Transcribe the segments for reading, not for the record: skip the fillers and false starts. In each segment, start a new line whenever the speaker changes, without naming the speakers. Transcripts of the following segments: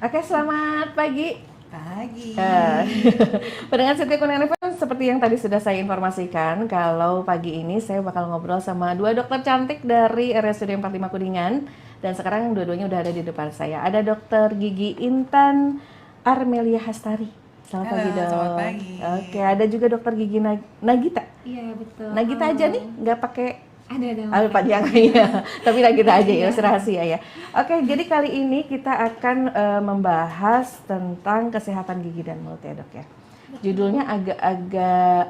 Oke, selamat pagi.
Pagi.
Pendengar Setia Kuningan FM, seperti yang tadi sudah saya informasikan, kalau pagi ini saya bakal ngobrol sama dua dokter cantik dari RSUD 45 Kuningan. Dan sekarang dua-duanya udah ada di depan saya. Ada dokter gigi Intan Armelia Hastari. Selamat
Halo,
pagi, Dok.
selamat pagi.
Oke, ada juga dokter gigi Nagita.
Iya betul.
Nagita aja nih, nggak pakai
Ada
panjang ya, tapi Nagita aja ya,
Iya.
rahasia ya. Oke, jadi kali ini kita akan membahas tentang kesehatan gigi dan mulut ya, Dok ya. Judulnya agak-agak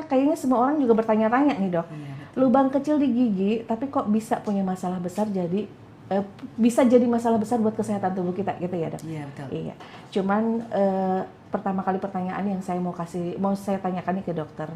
kayaknya semua orang juga bertanya-tanya nih, Dok.
Iya, betul.
Lubang kecil di gigi tapi kok bisa punya masalah besar, jadi bisa jadi masalah besar buat kesehatan tubuh kita gitu ya, Dok.
Iya, betul.
Iya. Cuman pertama kali pertanyaan yang saya mau saya tanyakan nih ke dokter.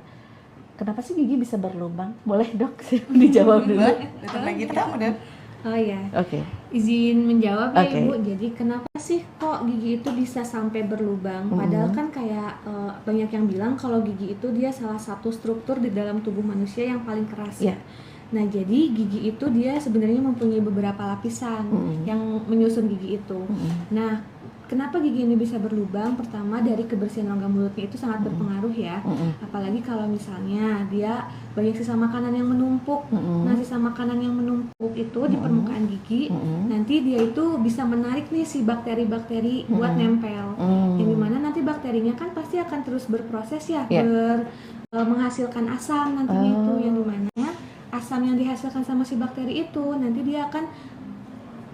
Kenapa sih gigi bisa berlubang? Boleh, Dok? Dijawab dulu.
Dokter lagi tamu, Dok.
Oh iya,
Oke.
izin menjawab ya
Oke.
Ibu. Jadi kenapa sih kok gigi itu bisa sampai berlubang? Padahal kan kayak banyak yang bilang kalau gigi itu dia salah satu struktur di dalam tubuh manusia yang paling keras
Iya.
ya. Nah jadi gigi itu dia sebenarnya mempunyai beberapa lapisan yang menyusun gigi itu. Nah kenapa gigi ini bisa berlubang? Pertama dari kebersihan rongga mulutnya itu sangat berpengaruh ya. Apalagi kalau misalnya dia banyak sisa makanan yang menumpuk. Nah sisa makanan yang menumpuk itu di permukaan gigi, nanti dia itu bisa menarik nih si bakteri-bakteri buat nempel. Yang dimana nanti bakterinya kan pasti akan terus berproses ya,
Iya.
menghasilkan asam nantinya itu. Yang dimana asam yang dihasilkan sama si bakteri itu nanti dia akan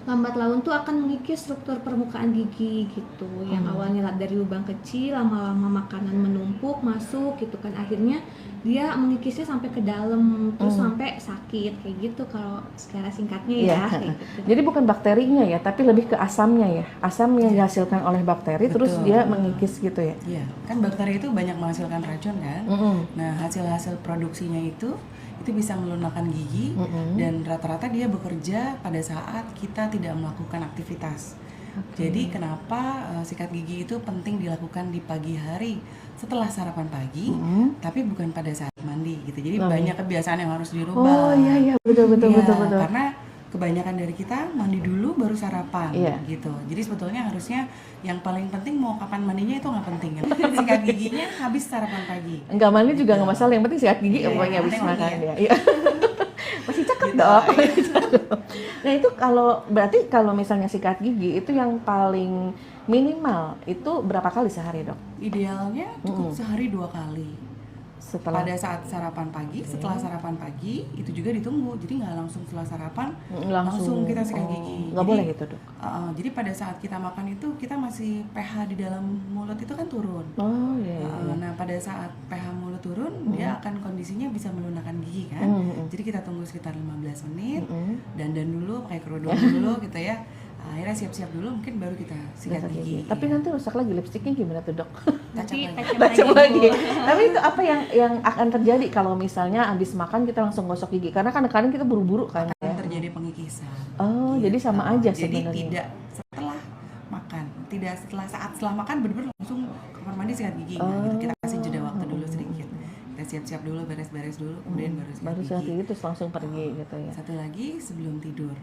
lambat laun tuh akan mengikis struktur permukaan gigi gitu. Yang awalnya dari lubang kecil, lama-lama makanan menumpuk masuk gitu kan, akhirnya dia mengikisnya sampai ke dalam terus sampai sakit kayak gitu kalau secara singkatnya ya.
Iya.
Kayak gitu.
Jadi bukan bakterinya ya, tapi lebih ke asamnya ya. Asam yang dihasilkan oleh bakteri terus
Betul.
dia mengikis gitu ya.
Iya, kan bakteri itu banyak menghasilkan racun kan. Nah, hasil-hasil produksinya itu bisa melunakkan gigi dan rata-rata dia bekerja pada saat kita tidak melakukan aktivitas. Jadi kenapa sikat gigi itu penting dilakukan di pagi hari setelah sarapan pagi, tapi bukan pada saat mandi gitu. Jadi banyak kebiasaan yang harus dirubah.
Oh iya betul.
Iya, karena kebanyakan dari kita mandi dulu baru sarapan
Iya.
gitu. Jadi sebetulnya harusnya yang paling penting mau kapan mandinya itu nggak penting. Yang penting sikat giginya habis sarapan pagi.
Enggak mandi juga nggak masalah, yang penting sikat gigi
Iya,
pokoknya habis
penting
makan
wangi
dia. Iya. Masih cakep,
Gitu.
Dok. Nah, itu berarti kalau misalnya sikat gigi itu yang paling minimal itu berapa kali sehari, Dok?
Idealnya cukup sehari 2 kali.
Setelah
Pada saat sarapan pagi, setelah sarapan pagi itu juga ditunggu. Jadi nggak langsung setelah sarapan langsung kita sikat gigi.
nggak
Jadi,
boleh gitu, Dok.
Jadi pada saat kita makan itu kita masih pH di dalam mulut itu kan turun.
Oh iya.
Nah pada saat pH mulut turun dia akan kondisinya bisa melunakkan gigi kan. Jadi kita tunggu sekitar 15 menit, dandan dulu, pakai kerudung dulu gitu ya. Akhirnya siap-siap dulu mungkin baru kita sikat gigi.
Tapi nanti rusak lagi lipstiknya gimana tuh, Dok?
Tacap lagi.
Tacap lagi. Tapi itu apa yang akan terjadi kalau misalnya habis makan kita langsung gosok gigi? Karena kadang-kadang kita buru-buru kan.
Akan terjadi pengikisan.
Oh, jadi sama aja sebenarnya.
Jadi tidak setelah makan, tidak setelah makan benar-benar langsung ke kamar mandi sikat gigi. Nah, gitu kita kasih jeda waktu dulu sedikit. Kita siap-siap dulu, beres-beres dulu, kemudian baru sikat gigi.
Terus langsung pergi gitu ya.
Satu lagi sebelum tidur.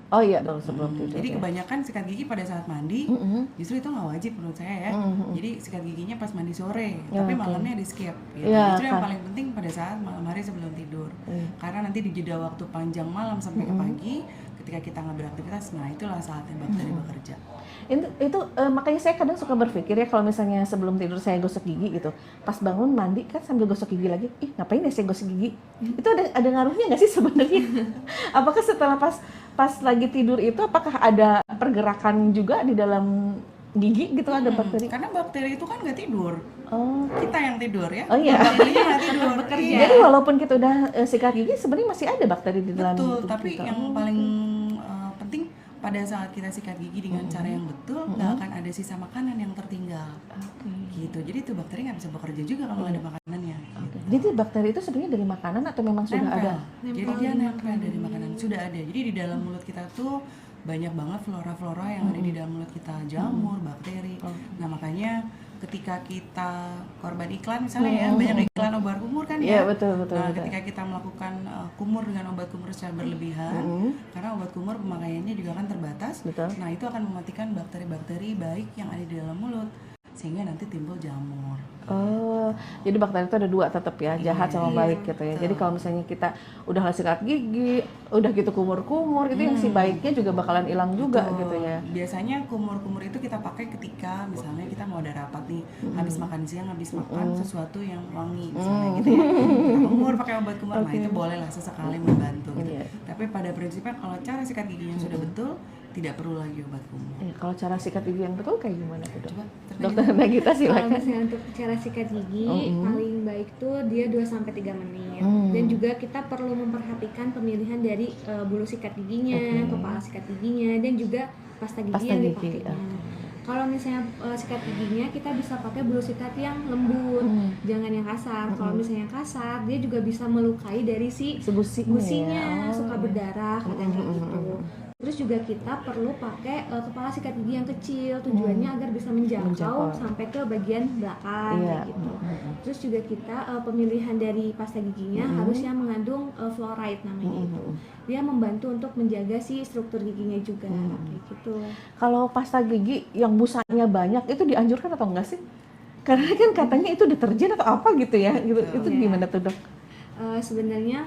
Oh iya, dong sebelum tidur.
Jadi
ya.
kebanyakan sikat gigi pada saat mandi, justru itu nggak wajib menurut saya ya. Jadi sikat giginya pas mandi sore,
Ya,
tapi
oke.
malamnya di skip. Gitu.
Ya,
Justru yang
kan.
paling penting pada saat malam hari sebelum tidur. Karena nanti di jeda waktu panjang malam sampai ke pagi, ketika kita nggak beraktivitas, nah itulah saatnya bakteri bekerja.
Itu makanya saya kadang suka berpikir ya, kalau misalnya sebelum tidur saya gosok gigi gitu, pas bangun mandi kan sambil gosok gigi lagi, ngapain ya saya gosok gigi? Itu ada ngaruhnya nggak sih sebenarnya? Apakah setelah pas lagi tidur itu apakah ada pergerakan juga di dalam gigi gitu, ada bakteri?
Karena bakteri itu kan nggak tidur,
Oh.
kita yang tidur ya.
Oh iya.
Bakterinya nggak tidur. Iya.
Jadi walaupun kita udah sikat gigi sebenarnya masih ada bakteri di dalam
Betul,
tubuh
tapi
kita.
yang paling penting pada saat kita sikat gigi dengan cara yang betul, nggak akan ada sisa makanan yang tertinggal. Gitu. Jadi itu bakteri nggak bisa bekerja juga kalau nggak ada makanannya.
Oke. Jadi bakteri itu sebenarnya dari makanan atau memang sudah
Nempel.
ada?
Jadi dia nempel dari makanan, sudah ada. Jadi di dalam mulut kita tuh banyak banget flora-flora yang ada di dalam mulut kita, jamur, bakteri. Nah makanya ketika kita korban iklan misalnya ya, banyak iklan obat kumur kan
Iya,
ya.
betul.
Nah ketika kita melakukan kumur dengan obat kumur secara berlebihan, karena karena obat kumur pemakaiannya juga kan terbatas.
Betul.
Nah itu akan mematikan bakteri-bakteri baik yang ada di dalam mulut, sehingga nanti timbul jamur.
Oh, jadi bakteri itu ada dua tetap ya, jahat sama baik gitu ya. Jadi kalau misalnya kita udah sikat gigi, udah gitu kumur-kumur, itu yang si baiknya juga bakalan hilang juga gitu ya.
Biasanya kumur-kumur itu kita pakai ketika misalnya kita mau ada rapat nih, habis makan siang, habis makan sesuatu yang wangi misalnya gitu ya. Kita kumur pakai obat kumur, nah itu boleh lah sesekali membantu gitu. Tapi pada prinsipnya kalau cara sikat giginya sudah betul, tidak perlu lagi obat kumur.
Kalau cara sikat gigi yang betul kayak gimana tuh dok?
Coba
Dokter Nagita
Kalau
silakan.
misalnya untuk cara sikat gigi paling baik tuh dia 2-3 menit. Dan juga kita perlu memperhatikan pemilihan dari bulu sikat giginya, kepala sikat giginya, dan juga pasta gigi yang dipakainya. Kalau misalnya sikat giginya kita bisa pakai bulu sikat yang lembut, jangan yang kasar. Kalau misalnya kasar, dia juga bisa melukai dari si gusinya, suka berdarah kadang kayak gitu. Terus juga kita perlu pakai kepala sikat gigi yang kecil, tujuannya agar bisa menjangkau sampai ke bagian belakang kayak gitu. Terus juga kita pemilihan dari pasta giginya harus yang mengandung fluoride namanya itu. Dia membantu untuk menjaga si struktur giginya juga kayak gitu.
Kalau pasta gigi yang busanya banyak itu dianjurkan atau enggak sih? Karena kan katanya itu deterjen atau apa gitu ya. Gitu. Itu gimana tuh dok?
Sebenarnya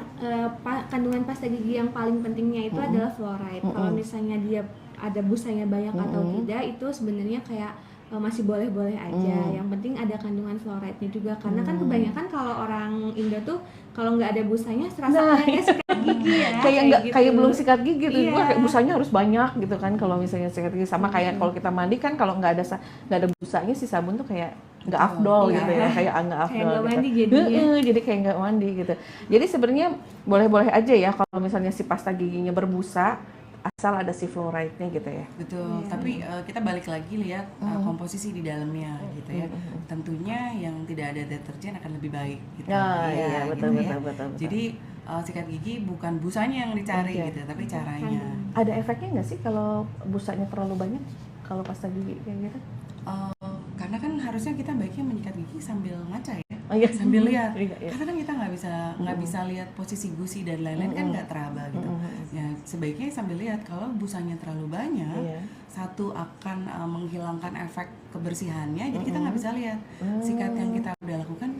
kandungan pasta gigi yang paling pentingnya itu adalah fluoride. Kalau misalnya dia ada busanya banyak atau tidak, itu sebenarnya kayak masih boleh-boleh aja. Yang penting ada kandungan fluoride-nya juga. Karena kan kebanyakan kalau orang Indo tuh kalau nggak ada busanya serasa kayak sikat gigi ya.
Kayak belum sikat gigi tuh, kayak busanya harus banyak gitu kan. Kalau misalnya sikat gigi sama kayak kalau kita mandi kan kalau nggak ada busanya si sabun tuh kayak nggak afdol gitu ya, kayak nggak afdol
kayak nggak
gitu.
mandi jadinya.
Jadi kayak nggak mandi gitu. Jadi sebenarnya boleh-boleh aja ya kalau misalnya si pasta giginya berbusa, asal ada si fluoride-nya gitu ya.
Betul, tapi kita balik lagi lihat komposisi di dalamnya gitu ya. Tentunya yang tidak ada deterjen akan lebih baik gitu.
Iya, betul.
Jadi sikat gigi bukan busanya yang dicari gitu, tapi caranya.
Ada efeknya nggak sih kalau busanya terlalu banyak kalau pasta gigi kayak gitu?
Karena kan harusnya kita baiknya menyikat gigi sambil ngaca ya,
iya.
sambil lihat.
Iya.
Karena kan kita nggak bisa lihat posisi gusi dan lain-lain kan nggak teraba gitu. Ya sebaiknya sambil lihat. Kalau busanya terlalu banyak, satu akan menghilangkan efek kebersihannya, jadi kita nggak bisa lihat sikat yang kita udah lakukan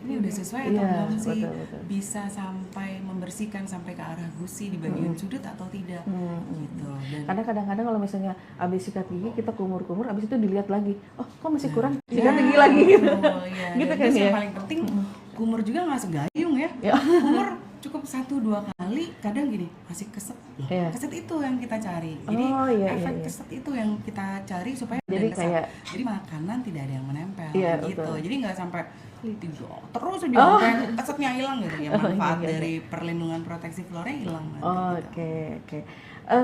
ini udah sesuai atau belum sih,
betul.
bisa sampai membersihkan sampai ke arah gusi di bagian sudut atau tidak gitu. Dan
Karena kadang-kadang kalau misalnya abis sikat gigi kita kumur-kumur, abis itu dilihat lagi, oh kok masih kurang, sikat gigi lagi gitu.
Iya.
Gitu
Dan
kan
terus
ya.
yang paling penting kumur juga nggak segayung ya. Kumur cukup 1-2 kali, kadang gini masih keset.
Iya.
Keset itu yang kita cari. Jadi efek keset itu yang kita cari supaya
Jadi kayak
jadi makanan tidak ada yang menempel gitu.
betul.
Jadi nggak sampai terus aja sampai kesetnya hilang gitu ya. Manfaat dari perlindungan proteksi flora hilang nanti.
Oke.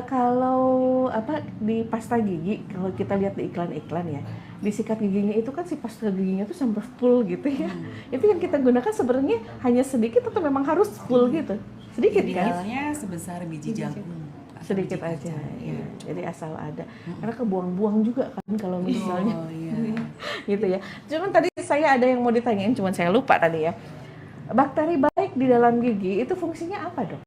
Kalau di pasta gigi, kalau kita lihat di iklan-iklan ya, di sikat giginya itu kan si pasta giginya tuh sampai full gitu ya. Itu yang kita gunakan sebenarnya hanya sedikit atau memang harus full gitu? Sedikit kan?
Idealnya sebesar biji jagung.
Sedikit aja ya. Jadi asal ada. Karena kebuang-buang juga kan kalau misalnya. Gitu ya. Cuman tadi saya ada yang mau ditanyain, cuman saya lupa tadi ya. Bakteri baik di dalam gigi itu fungsinya apa dok?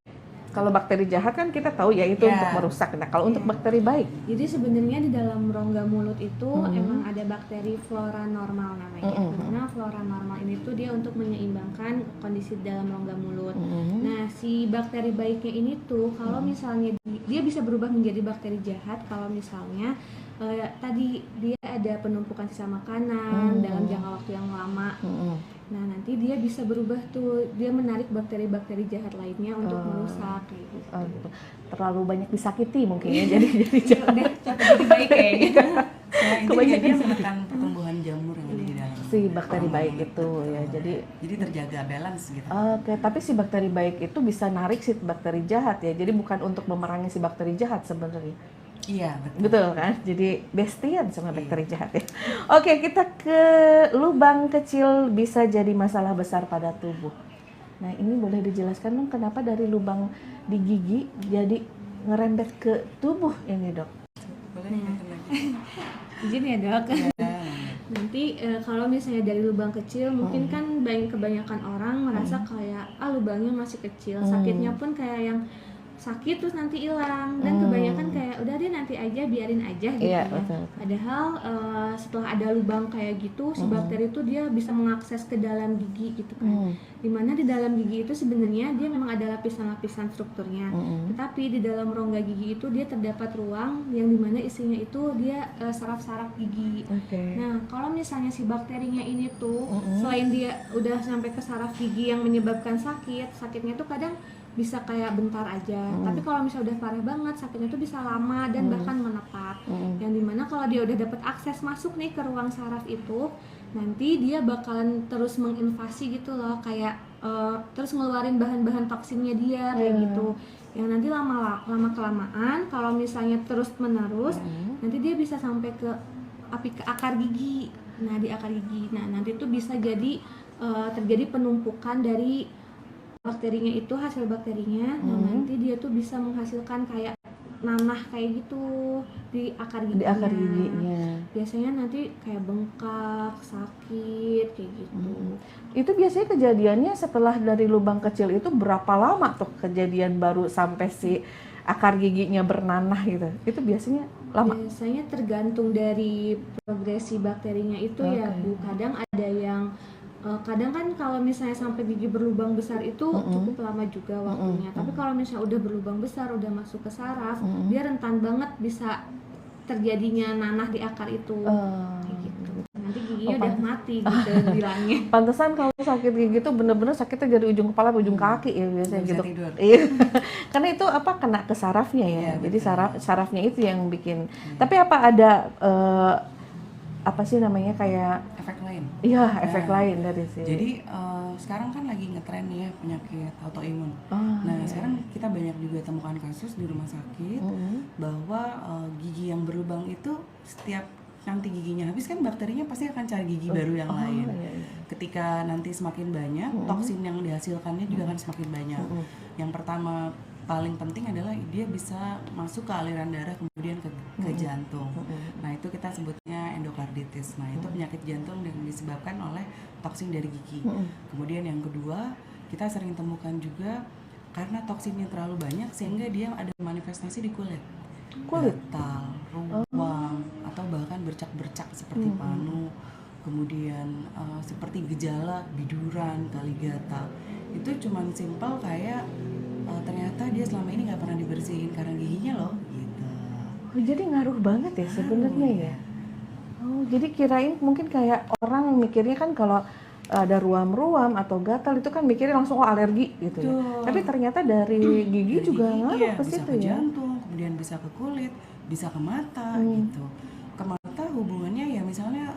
Kalau bakteri jahat kan kita tahu ya itu untuk merusak. Nah kalau untuk bakteri baik?
Jadi sebenarnya di dalam rongga mulut itu emang ada bakteri flora normal namanya. Karena flora normal ini tuh dia untuk menyeimbangkan kondisi dalam rongga mulut. Nah si bakteri baiknya ini tuh kalau misalnya dia bisa berubah menjadi bakteri jahat kalau misalnya tadi dia ada penumpukan sisa makanan dalam jangka waktu yang lama. Nah nanti dia bisa berubah tuh, dia menarik bakteri-bakteri jahat lainnya untuk merusak kayak gitu.
Terlalu banyak disakiti mungkin ya, jadi jahat.
Udah capek jadi baik kayaknya.
Kebanyakan dia menekan pertumbuhan jamur yang ada di dalam.
Si bakteri baik itu ya, jadi
terjaga balance gitu.
Oke, tapi si bakteri baik itu bisa narik si bakteri jahat ya, jadi bukan untuk memerangi si bakteri jahat sebenarnya.
Iya, betul.
Betul kan? Jadi bestian sama bakteri jahat ya. Oke, kita ke lubang kecil bisa jadi masalah besar pada tubuh. Nah, ini boleh dijelaskan dong kenapa dari lubang di gigi jadi ngerembet ke tubuh ini, Dok?
Boleh lagi.
Izin ya, Dok. Nanti kalau misalnya dari lubang kecil mungkin kan kebanyakan orang merasa kayak lubangnya masih kecil, sakitnya pun kayak yang sakit terus nanti hilang, dan kan kayak udah deh nanti aja, biarin aja gitu
Iya,
ya.
betul.
Padahal setelah ada lubang kayak gitu, si bakteri itu dia bisa mengakses ke dalam gigi gitu kan. Dimana di dalam gigi itu sebenarnya dia memang ada lapisan-lapisan strukturnya. Tetapi di dalam rongga gigi itu dia terdapat ruang yang dimana isinya itu dia saraf-saraf gigi.
Oke.
Nah, kalau misalnya si bakterinya ini tuh selain dia udah sampai ke saraf gigi yang menyebabkan sakitnya tuh kadang bisa kayak bentar aja. Tapi kalau misalnya udah parah banget, sakitnya tuh bisa lama dan bahkan menetap. Yang dimana kalau dia udah dapat akses masuk nih ke ruang saraf itu, nanti dia bakalan terus menginvasi gitu loh, kayak terus ngeluarin bahan-bahan toksinnya dia kayak gitu. Yang nanti lama kelamaan kalau misalnya terus menerus, nanti dia bisa sampai ke akar gigi. Nah, di akar gigi. Nah, nanti tuh bisa jadi terjadi penumpukan dari bakterinya itu, hasil bakterinya. Nah, nanti dia tuh bisa menghasilkan kayak nanah kayak gitu di akar giginya.
Di akar giginya.
Biasanya nanti kayak bengkak, sakit kayak gitu.
Itu biasanya kejadiannya setelah dari lubang kecil itu berapa lama tuh kejadian baru sampai si akar giginya bernanah gitu? Itu biasanya lama?
Biasanya tergantung dari progresi bakterinya itu ya Bu. Kadang ada yang kadang kan kalau misalnya sampai gigi berlubang besar itu cukup lama juga waktunya. Tapi kalau misalnya udah berlubang besar, udah masuk ke saraf, dia rentan banget bisa terjadinya nanah di akar itu. Kayak gitu. Nanti giginya udah mati gitu bilangnya.
Pantesan kalau sakit gigi itu bener-bener sakitnya dari ujung kepala ke ujung kaki ya biasanya
Bisa
gitu.
tidur.
Iya. Karena itu kena ke sarafnya ya.
Iya,
Jadi
betul.
sarafnya itu yang bikin. Tapi apa ada apa sih namanya kayak
Efek lain.
iya efek lain dari si.
Jadi sekarang kan lagi ngetren ya penyakit autoimun. Nah sekarang kita banyak juga temukan kasus di rumah sakit bahwa gigi yang berlubang itu setiap nanti giginya habis kan bakterinya pasti akan cari gigi baru yang lain. Ketika nanti semakin banyak toksin yang dihasilkannya juga akan semakin banyak. Yang pertama paling penting adalah dia bisa masuk ke aliran darah kemudian ke jantung. Nah itu kita sebutnya endokarditis. Nah itu penyakit jantung yang disebabkan oleh toksin dari gigi. Kemudian yang kedua kita sering temukan juga karena toksinnya terlalu banyak sehingga dia ada manifestasi di kulit. Gatal, ruam, atau bahkan bercak-bercak seperti panu. Kemudian seperti gejala biduran, gatal. Itu cuman simpel kayak ternyata dia selama ini nggak pernah dibersihin karena giginya loh gitu.
Oh, jadi ngaruh banget ya sebenarnya ya. Oh, jadi kirain mungkin kayak orang mikirnya kan kalau ada ruam-ruam atau gatal itu kan mikirnya langsung alergi gitu ya. Tapi ternyata dari gigi
Dari
juga
gigi,
ngaruh
iya,
ke
bisa
situ
ke
ya.
jantung, kemudian bisa ke kulit, bisa ke mata gitu. Ke mata hubungannya ya misalnya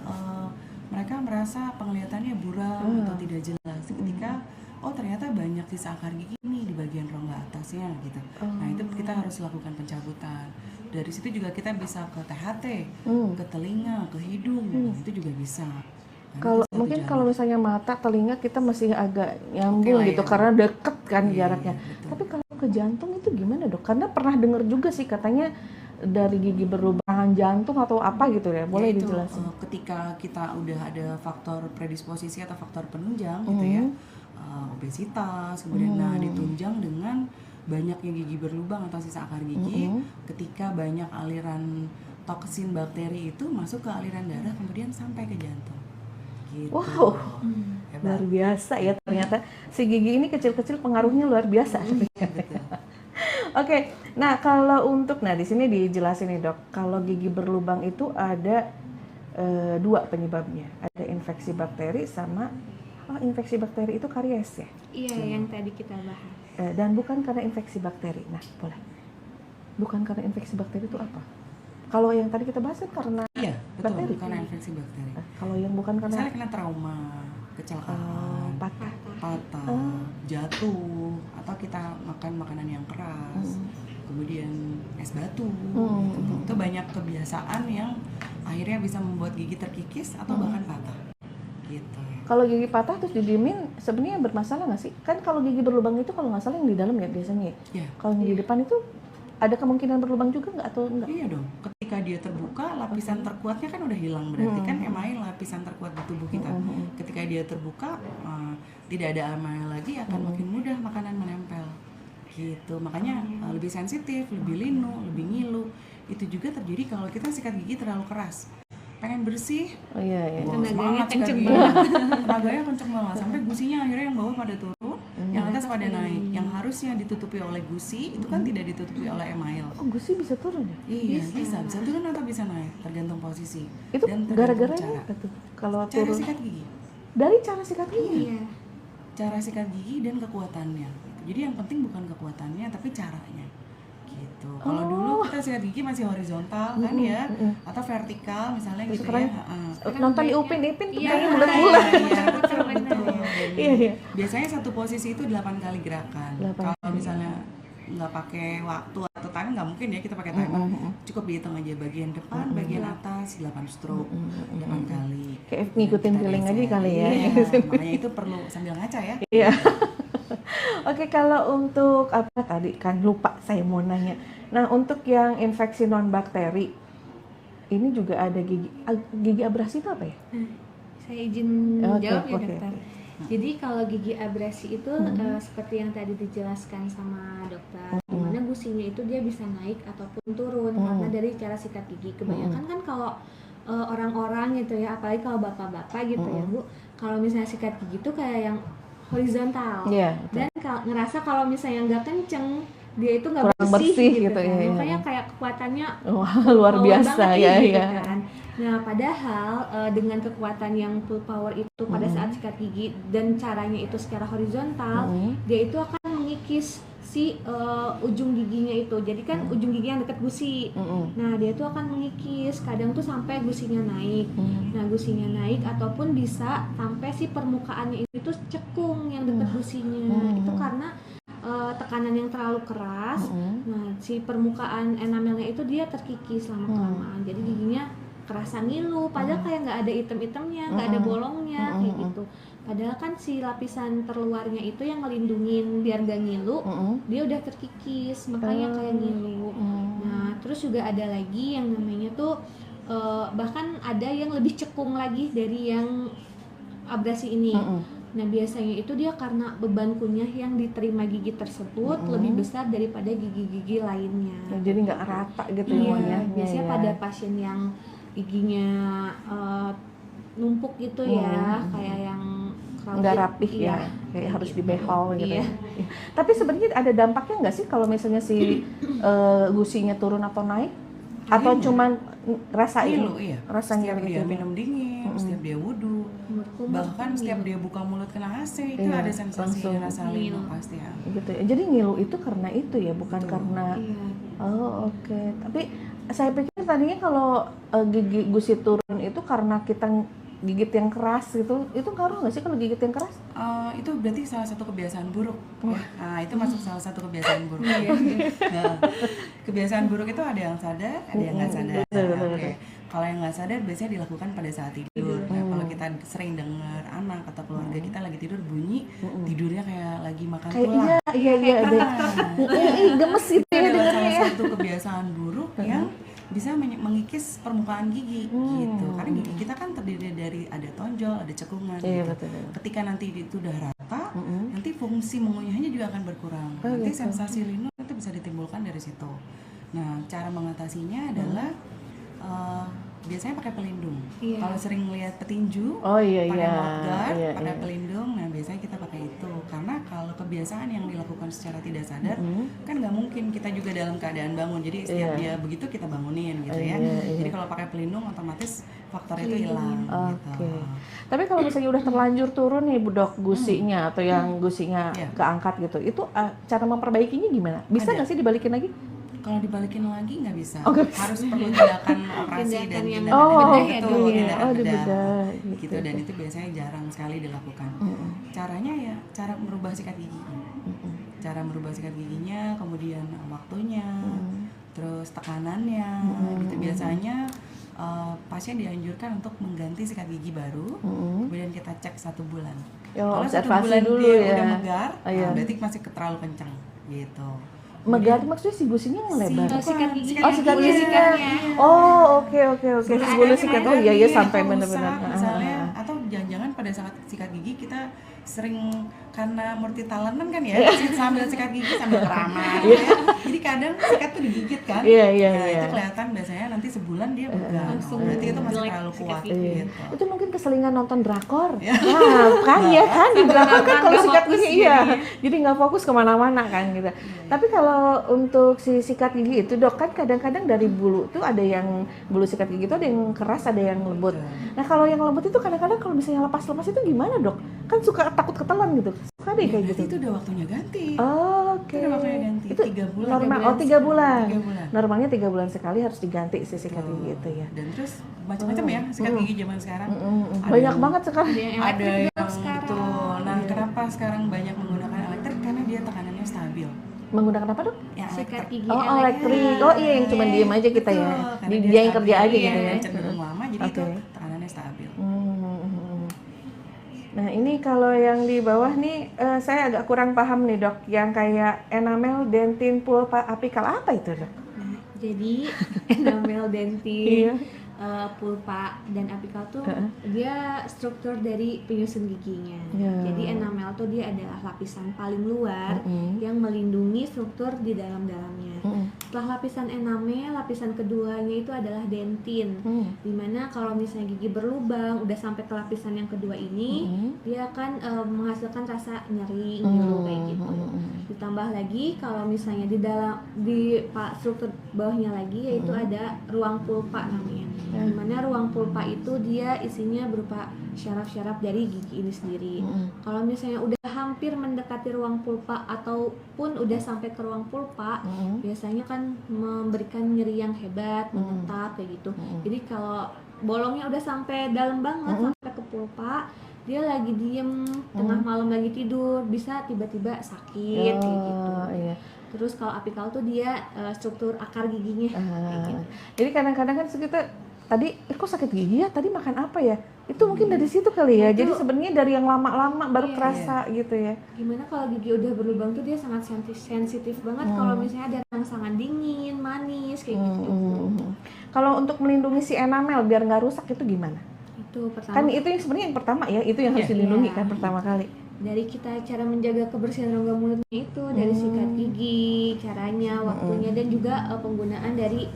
mereka merasa penglihatannya buram atau tidak jelas ketika oh ternyata banyak sisa akar gigi nih di bagian rongga atasnya gitu. Nah itu kita harus lakukan pencabutan. Dari situ juga kita bisa ke THT, ke telinga, ke hidung, itu juga bisa. Karena
Kalau
itu satu
mungkin
jalan.
kalau misalnya mata, telinga kita masih agak nyambung
Oke lah
gitu
ya.
karena deket kan
Iya,
jaraknya.
betul.
Tapi kalau ke jantung itu gimana dok? Karena pernah dengar juga sih katanya dari gigi berlubang jantung atau apa gitu ya. Boleh
Yaitu,
dijelasin?
ketika kita udah ada faktor predisposisi atau faktor penunjang gitu ya, obesitas, kemudian nah ditunjang dengan banyaknya gigi berlubang atau sisa akar gigi, ketika banyak aliran toksin bakteri itu masuk ke aliran darah kemudian sampai ke jantung. Gitu.
Wow,
Hebat.
luar biasa ya ternyata si gigi ini kecil-kecil pengaruhnya luar biasa.
Betul.
Oke, nah kalau untuk, nah di sini dijelasin nih dok, kalau gigi berlubang itu ada dua penyebabnya, ada infeksi bakteri sama, infeksi bakteri itu karies ya,
Iya, yang tadi kita bahas.
dan bukan karena infeksi bakteri. Nah boleh, bukan karena infeksi bakteri itu apa? Kalau yang tadi kita bahas kan karena
Iya, betul.
bakteri.
Karena infeksi bakteri.
Kalau yang bukan karena
Misalnya kena trauma, kecelakaan,
patah.
patah, jatuh, atau kita makan makanan yang keras, kemudian es batu, gitu. Itu banyak kebiasaan yang akhirnya bisa membuat gigi terkikis atau bahkan patah, gitu.
Kalau gigi patah terus didiemin, sebenarnya bermasalah nggak sih? Kan kalau gigi berlubang itu kalau nggak salah yang di dalam ya biasanya.
Ya,
Kalau yang di depan itu ada kemungkinan berlubang juga nggak atau enggak?
iya dong. Ketika dia terbuka, lapisan terkuatnya kan udah hilang, berarti kan email lapisan terkuat di tubuh kita. Ketika dia terbuka, tidak ada email lagi, akan makin mudah makanan menempel. gitu. Makanya lebih sensitif, lebih linu, lebih ngilu. Itu juga terjadi kalau kita sikat gigi terlalu keras. Pengen bersih,
Oh iya.
wah,
Tenaganya
semangat sikat
kenceng
gigi.
banget.
Tenaganya kenceng banget sampai gusinya akhirnya yang bawah pada turun, yang atas pada naik. Yang harusnya ditutupi oleh gusi itu kan tidak ditutupi oleh email.
Oh, gusi bisa turun ya?
Iya, bisa turun atau bisa naik, tergantung posisi.
Itu
dan tergantung
gara-gara
cara.
apa tuh? Kalau
Cara
turun
sikat gigi,
dari cara sikat gigi.
Iya.
cara sikat gigi dan kekuatannya. Jadi yang penting bukan kekuatannya, tapi caranya. Gitu. Kalau dulu kita sikat gigi masih horizontal kan ya, atau vertikal misalnya
Terus
gitu
sekarang
ya.
nonton di Upin Ipin tuh
Iya,
kayaknya
iya,
bulat-bulat.
Iya, betul betul. Dan
Iya.
biasanya satu posisi itu 8 kali gerakan.
8
Kalau misalnya nggak pakai waktu atau time, nggak mungkin ya kita pakai timer. Cukup dihitung aja bagian depan, bagian atas 8 stroke, 8 kali.
Kayak ngikutin
Kita
feeling aja
reset.
kali ya.
Iya, makanya itu perlu sambil ngaca ya.
Iya. Oke, kalau untuk apa tadi kan lupa saya mau nanya. Nah, untuk yang infeksi non bakteri ini juga ada gigi abrasi itu apa ya?
Nah, saya izin
Oke,
jawab ya
oke,
dokter.
oke.
Jadi kalau gigi abrasi itu seperti yang tadi dijelaskan sama dokter, dimana gusinya itu dia bisa naik ataupun turun karena dari cara sikat gigi. Kebanyakan kan kalau orang-orang gitu ya, apalagi kalau bapak-bapak gitu ya Bu, kalau misalnya sikat gigi itu kayak yang horizontal.
Iya.
Dan ngerasa kalau misalnya nggak kenceng, dia itu nggak
Kurang bersih gitu,
kan.
iya, iya.
Makanya kayak kekuatannya
Wah, luar
power
biasa
banget
ya,
nih, gitu
ya.
kan. Nah, padahal dengan kekuatan yang full power itu pada saat sikat gigi dan caranya itu secara horizontal, dia itu akan mengikis si ujung giginya itu. Jadi kan ujung gigi yang dekat gusi. Nah, dia itu akan mengikis, kadang tuh sampai gusinya naik. Nah, gusinya naik ataupun bisa sampai si permukaannya itu cekung yang dekat gusinya. Itu karena tekanan yang terlalu keras. Nah, si permukaan enamelnya itu dia terkikis lama-kelamaan. Jadi giginya kerasa ngilu, padahal kayak nggak ada item-itemnya, nggak ada bolongnya, kayak gitu. Padahal kan si lapisan terluarnya itu yang ngelindungin biar nggak ngilu, dia udah terkikis, makanya kayak ngilu. Nah, terus juga ada lagi yang namanya tuh bahkan ada yang lebih cekung lagi dari yang abrasi ini. Nah, biasanya itu dia karena beban kunyah yang diterima gigi tersebut lebih besar daripada gigi-gigi lainnya.
Nah, jadi nggak rata gitu
Iya,
kunyahnya
biasanya
ya.
pada pasien yang giginya numpuk gitu ya, kayak yang crowded,
nggak rapih
iya,
ya, kayak harus
gitu.
dibehol gitu.
Iya.
Ya. Tapi sebenarnya ada dampaknya nggak sih kalau misalnya si gusinya turun atau naik? Atau cuman rasa
Ngilu,
ini?
iya.
Rasa
Setiap
ngilu
dia
gitu.
minum dingin, setiap dia wudhu, bahkan setiap dia buka mulut kena AC itu
Iya,
ada sensasi
langsung
rasa linu pasti ya.
Gitu ya. Jadi ngilu itu karena itu ya, bukan karena
Iya.
oh oke. Tapi saya pikir tadinya kalau gigi gusi turun itu karena kita gigit yang keras gitu, itu ngaruh nggak sih kalau gigit yang keras?
Itu berarti salah satu kebiasaan buruk. Ya. Nah, itu masuk salah satu kebiasaan buruk. Nah, kebiasaan buruk itu ada yang sadar, ada yang nggak sadar. Oke. Kalau yang nggak sadar biasanya dilakukan pada saat tidur. Nah, kalau kita sering dengar anak atau keluarga kita lagi tidur bunyi, tidurnya kayak lagi makan
Kayak
tulang.
iya ada. Gemes gitu
Itu
ya
adalah
dengarnya
salah
ya.
satu kebiasaan buruk yang bisa mengikis permukaan gigi gitu. Karena gigi kita kan terdiri dari ada tonjol, ada cekungan
Iya,
gitu.
betul.
Ketika nanti itu udah rata, nanti fungsi mengunyahnya juga akan berkurang. Nanti
gitu.
sensasi linu itu bisa ditimbulkan dari situ. Nah, cara mengatasinya adalah biasanya pakai pelindung.
Iya.
Kalau sering lihat petinju,
Oh iya
pakai
iya.
mouthguard,
Iya,
pakai
iya.
pelindung, nah biasanya kita pakai itu. Karena kalau kebiasaan yang dilakukan secara tidak sadar, kan nggak mungkin kita juga dalam keadaan bangun. Jadi setiap
Iya.
dia begitu kita bangunin gitu ya.
Iya, iya.
Jadi kalau pakai pelindung otomatis faktor itu hilang.
Oke.
Gitu.
Tapi kalau misalnya udah terlanjur turun nih Bu Dok gusinya atau yang gusinya
Iya.
keangkat gitu, itu cara memperbaikinya gimana? Bisa
Ada.
nggak sih dibalikin lagi?
Kalau dibalikin lagi nggak bisa.
Oh, nggak bisa.
Harus perlu tindakan operasi dan
Tindakan yang
tindakan
Oh,
bedah ya,
itu,
dulu ya.
tindakan
Oh,
bedah.
dibedah,
Gitu.
gitu.
Dan itu biasanya jarang sekali dilakukan. Caranya ya cara merubah sikat gigi. Cara merubah sikat giginya, kemudian waktunya, terus tekanannya, gitu. Biasanya pasien dianjurkan untuk mengganti sikat gigi baru, kemudian kita cek 1 bulan.
Ya,
Kalau 1
observasi
bulan
dulu
dia
ya.
udah megar,
Oh, iya.
nah, berarti masih terlalu kencang, gitu.
Megar maksudnya si gusinya ngelebar.
sikat gigi.
Oh, sikat
Bulu
giginya.
sikatnya.
Oh, oke.
Terus
Bulu
akhirnya
sikat.
ada
Oh iya
gigi
sampai
yang
benar-benar.
rusak, misalnya, atau jangan-jangan pada saat sikat gigi kita sering karena multi talentan kan ya, sambil sikat gigi sambil keramas ya. Jadi kadang sikat tuh digigit kan.
Iya.
Itu kelihatan biasanya nanti sebulan dia begal.
Langsung
Berarti itu masih
jelek
terlalu
sikat
kuat
gigi.
gitu.
Itu mungkin keselingan nonton drakor. Nah, kan ya kan di drakor kan kalau
Nggak
sikat
fokus
gigi iya.
jadinya.
Jadi nggak fokus kemana-mana kan gitu. Tapi kalau untuk si sikat gigi itu dok kan kadang-kadang dari bulu tuh ada yang bulu sikat gigi itu ada yang keras ada yang lembut. Nah kalau yang lembut itu kadang-kadang kalau misalnya lepas-lepas itu gimana dok? Kan suka takut ketelan gitu. Suka deh kayak gitu.
Itu udah waktunya ganti.
Oke.
Itu udah waktunya ganti.
Itu
3 bulan.
normal.
3
Oh 3 bulan.
3 bulan.
Normalnya 3 bulan sekali harus diganti si sikat gigi itu ya.
Dan terus macam-macam ya sikat gigi zaman sekarang. Ada
Banyak
yang-
banget sekarang.
Ada yang
Ada
elektrik
yang
sekarang.
betul. Nah, kenapa sekarang banyak menggunakan elektrik? Karena dia tekanannya stabil.
Menggunakan apa dok?
Ya,
Sikat gigi
Oh elektrik. Oh iya yang cuma diem aja kita ya.
Betul, karena
Dia yang kerja
stabil,
aja gitu ya.
cenderung lama, jadi itu
Oke.
tekanannya stabil.
Nah ini kalau yang di bawah nih saya agak kurang paham nih dok. Yang kayak enamel, dentin, pulpa, apikal apa itu dok?
Nah, jadi enamel, dentin,
Iya.
pulpa dan apikal tuh dia struktur dari penyusun giginya.
Ya.
Jadi enamel tuh dia adalah lapisan paling luar yang melindungi struktur di dalam-dalamnya. Setelah lapisan enamel, lapisan keduanya itu adalah dentin. Dimana kalau misalnya gigi berlubang, udah sampai ke lapisan yang kedua ini, dia akan menghasilkan rasa nyeri, ngilu kayak gitu. Ditambah lagi kalau misalnya di struktur bawahnya lagi yaitu ada ruang pulpa namanya. Dimana ruang pulpa itu dia isinya berupa syaraf-syaraf dari gigi ini sendiri. Kalau misalnya udah hampir mendekati ruang pulpa ataupun udah sampai ke ruang pulpa, biasanya kan memberikan nyeri yang hebat, menetap kayak gitu. Jadi kalau bolongnya udah sampai dalam banget sampai ke pulpa, dia lagi diem tengah malam lagi tidur bisa tiba-tiba sakit kayak gitu.
Iya.
Terus kalau apikal tuh dia struktur akar giginya kayak gitu.
Jadi kadang-kadang kan kita tadi kok sakit gigi ya? Tadi makan apa ya? Itu mungkin dari situ kali ya. Jadi sebenarnya dari yang lama-lama baru kerasa gitu ya.
Gimana kalau gigi udah berlubang tuh dia sangat sensitif banget kalau misalnya ada rangsangan dingin, manis kayak gitu.
Kalau untuk melindungi si enamel biar nggak rusak itu gimana?
Itu pertama.
Kan itu yang sebenarnya yang pertama ya, itu yang harus dilindungi kan pertama kali.
Dari kita cara menjaga kebersihan rongga mulutnya itu dari sikat gigi, caranya, waktunya dan juga penggunaan dari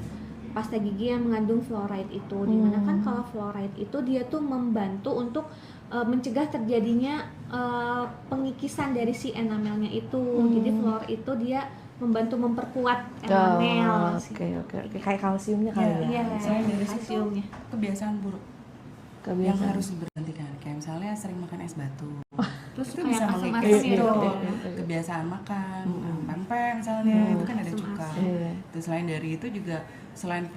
pasta gigi yang mengandung fluoride itu. Dimana kan kalau fluoride itu dia tuh membantu untuk mencegah terjadinya pengikisan dari si enamelnya itu. Jadi fluor itu dia membantu memperkuat enamel.
Oke. Kayak kalsiumnya kali ya.
Iya,
Selain dari situ,
kalsiumnya.
kebiasaan buruk yang harus diberhentikan. Kayak misalnya sering makan es batu.
Terus
Itu
kayak
bisa
asam-asam
mengikis
ya, Dok.
kebiasaan makan, pempek misalnya, itu kan ada cuka. Terus selain dari itu juga selain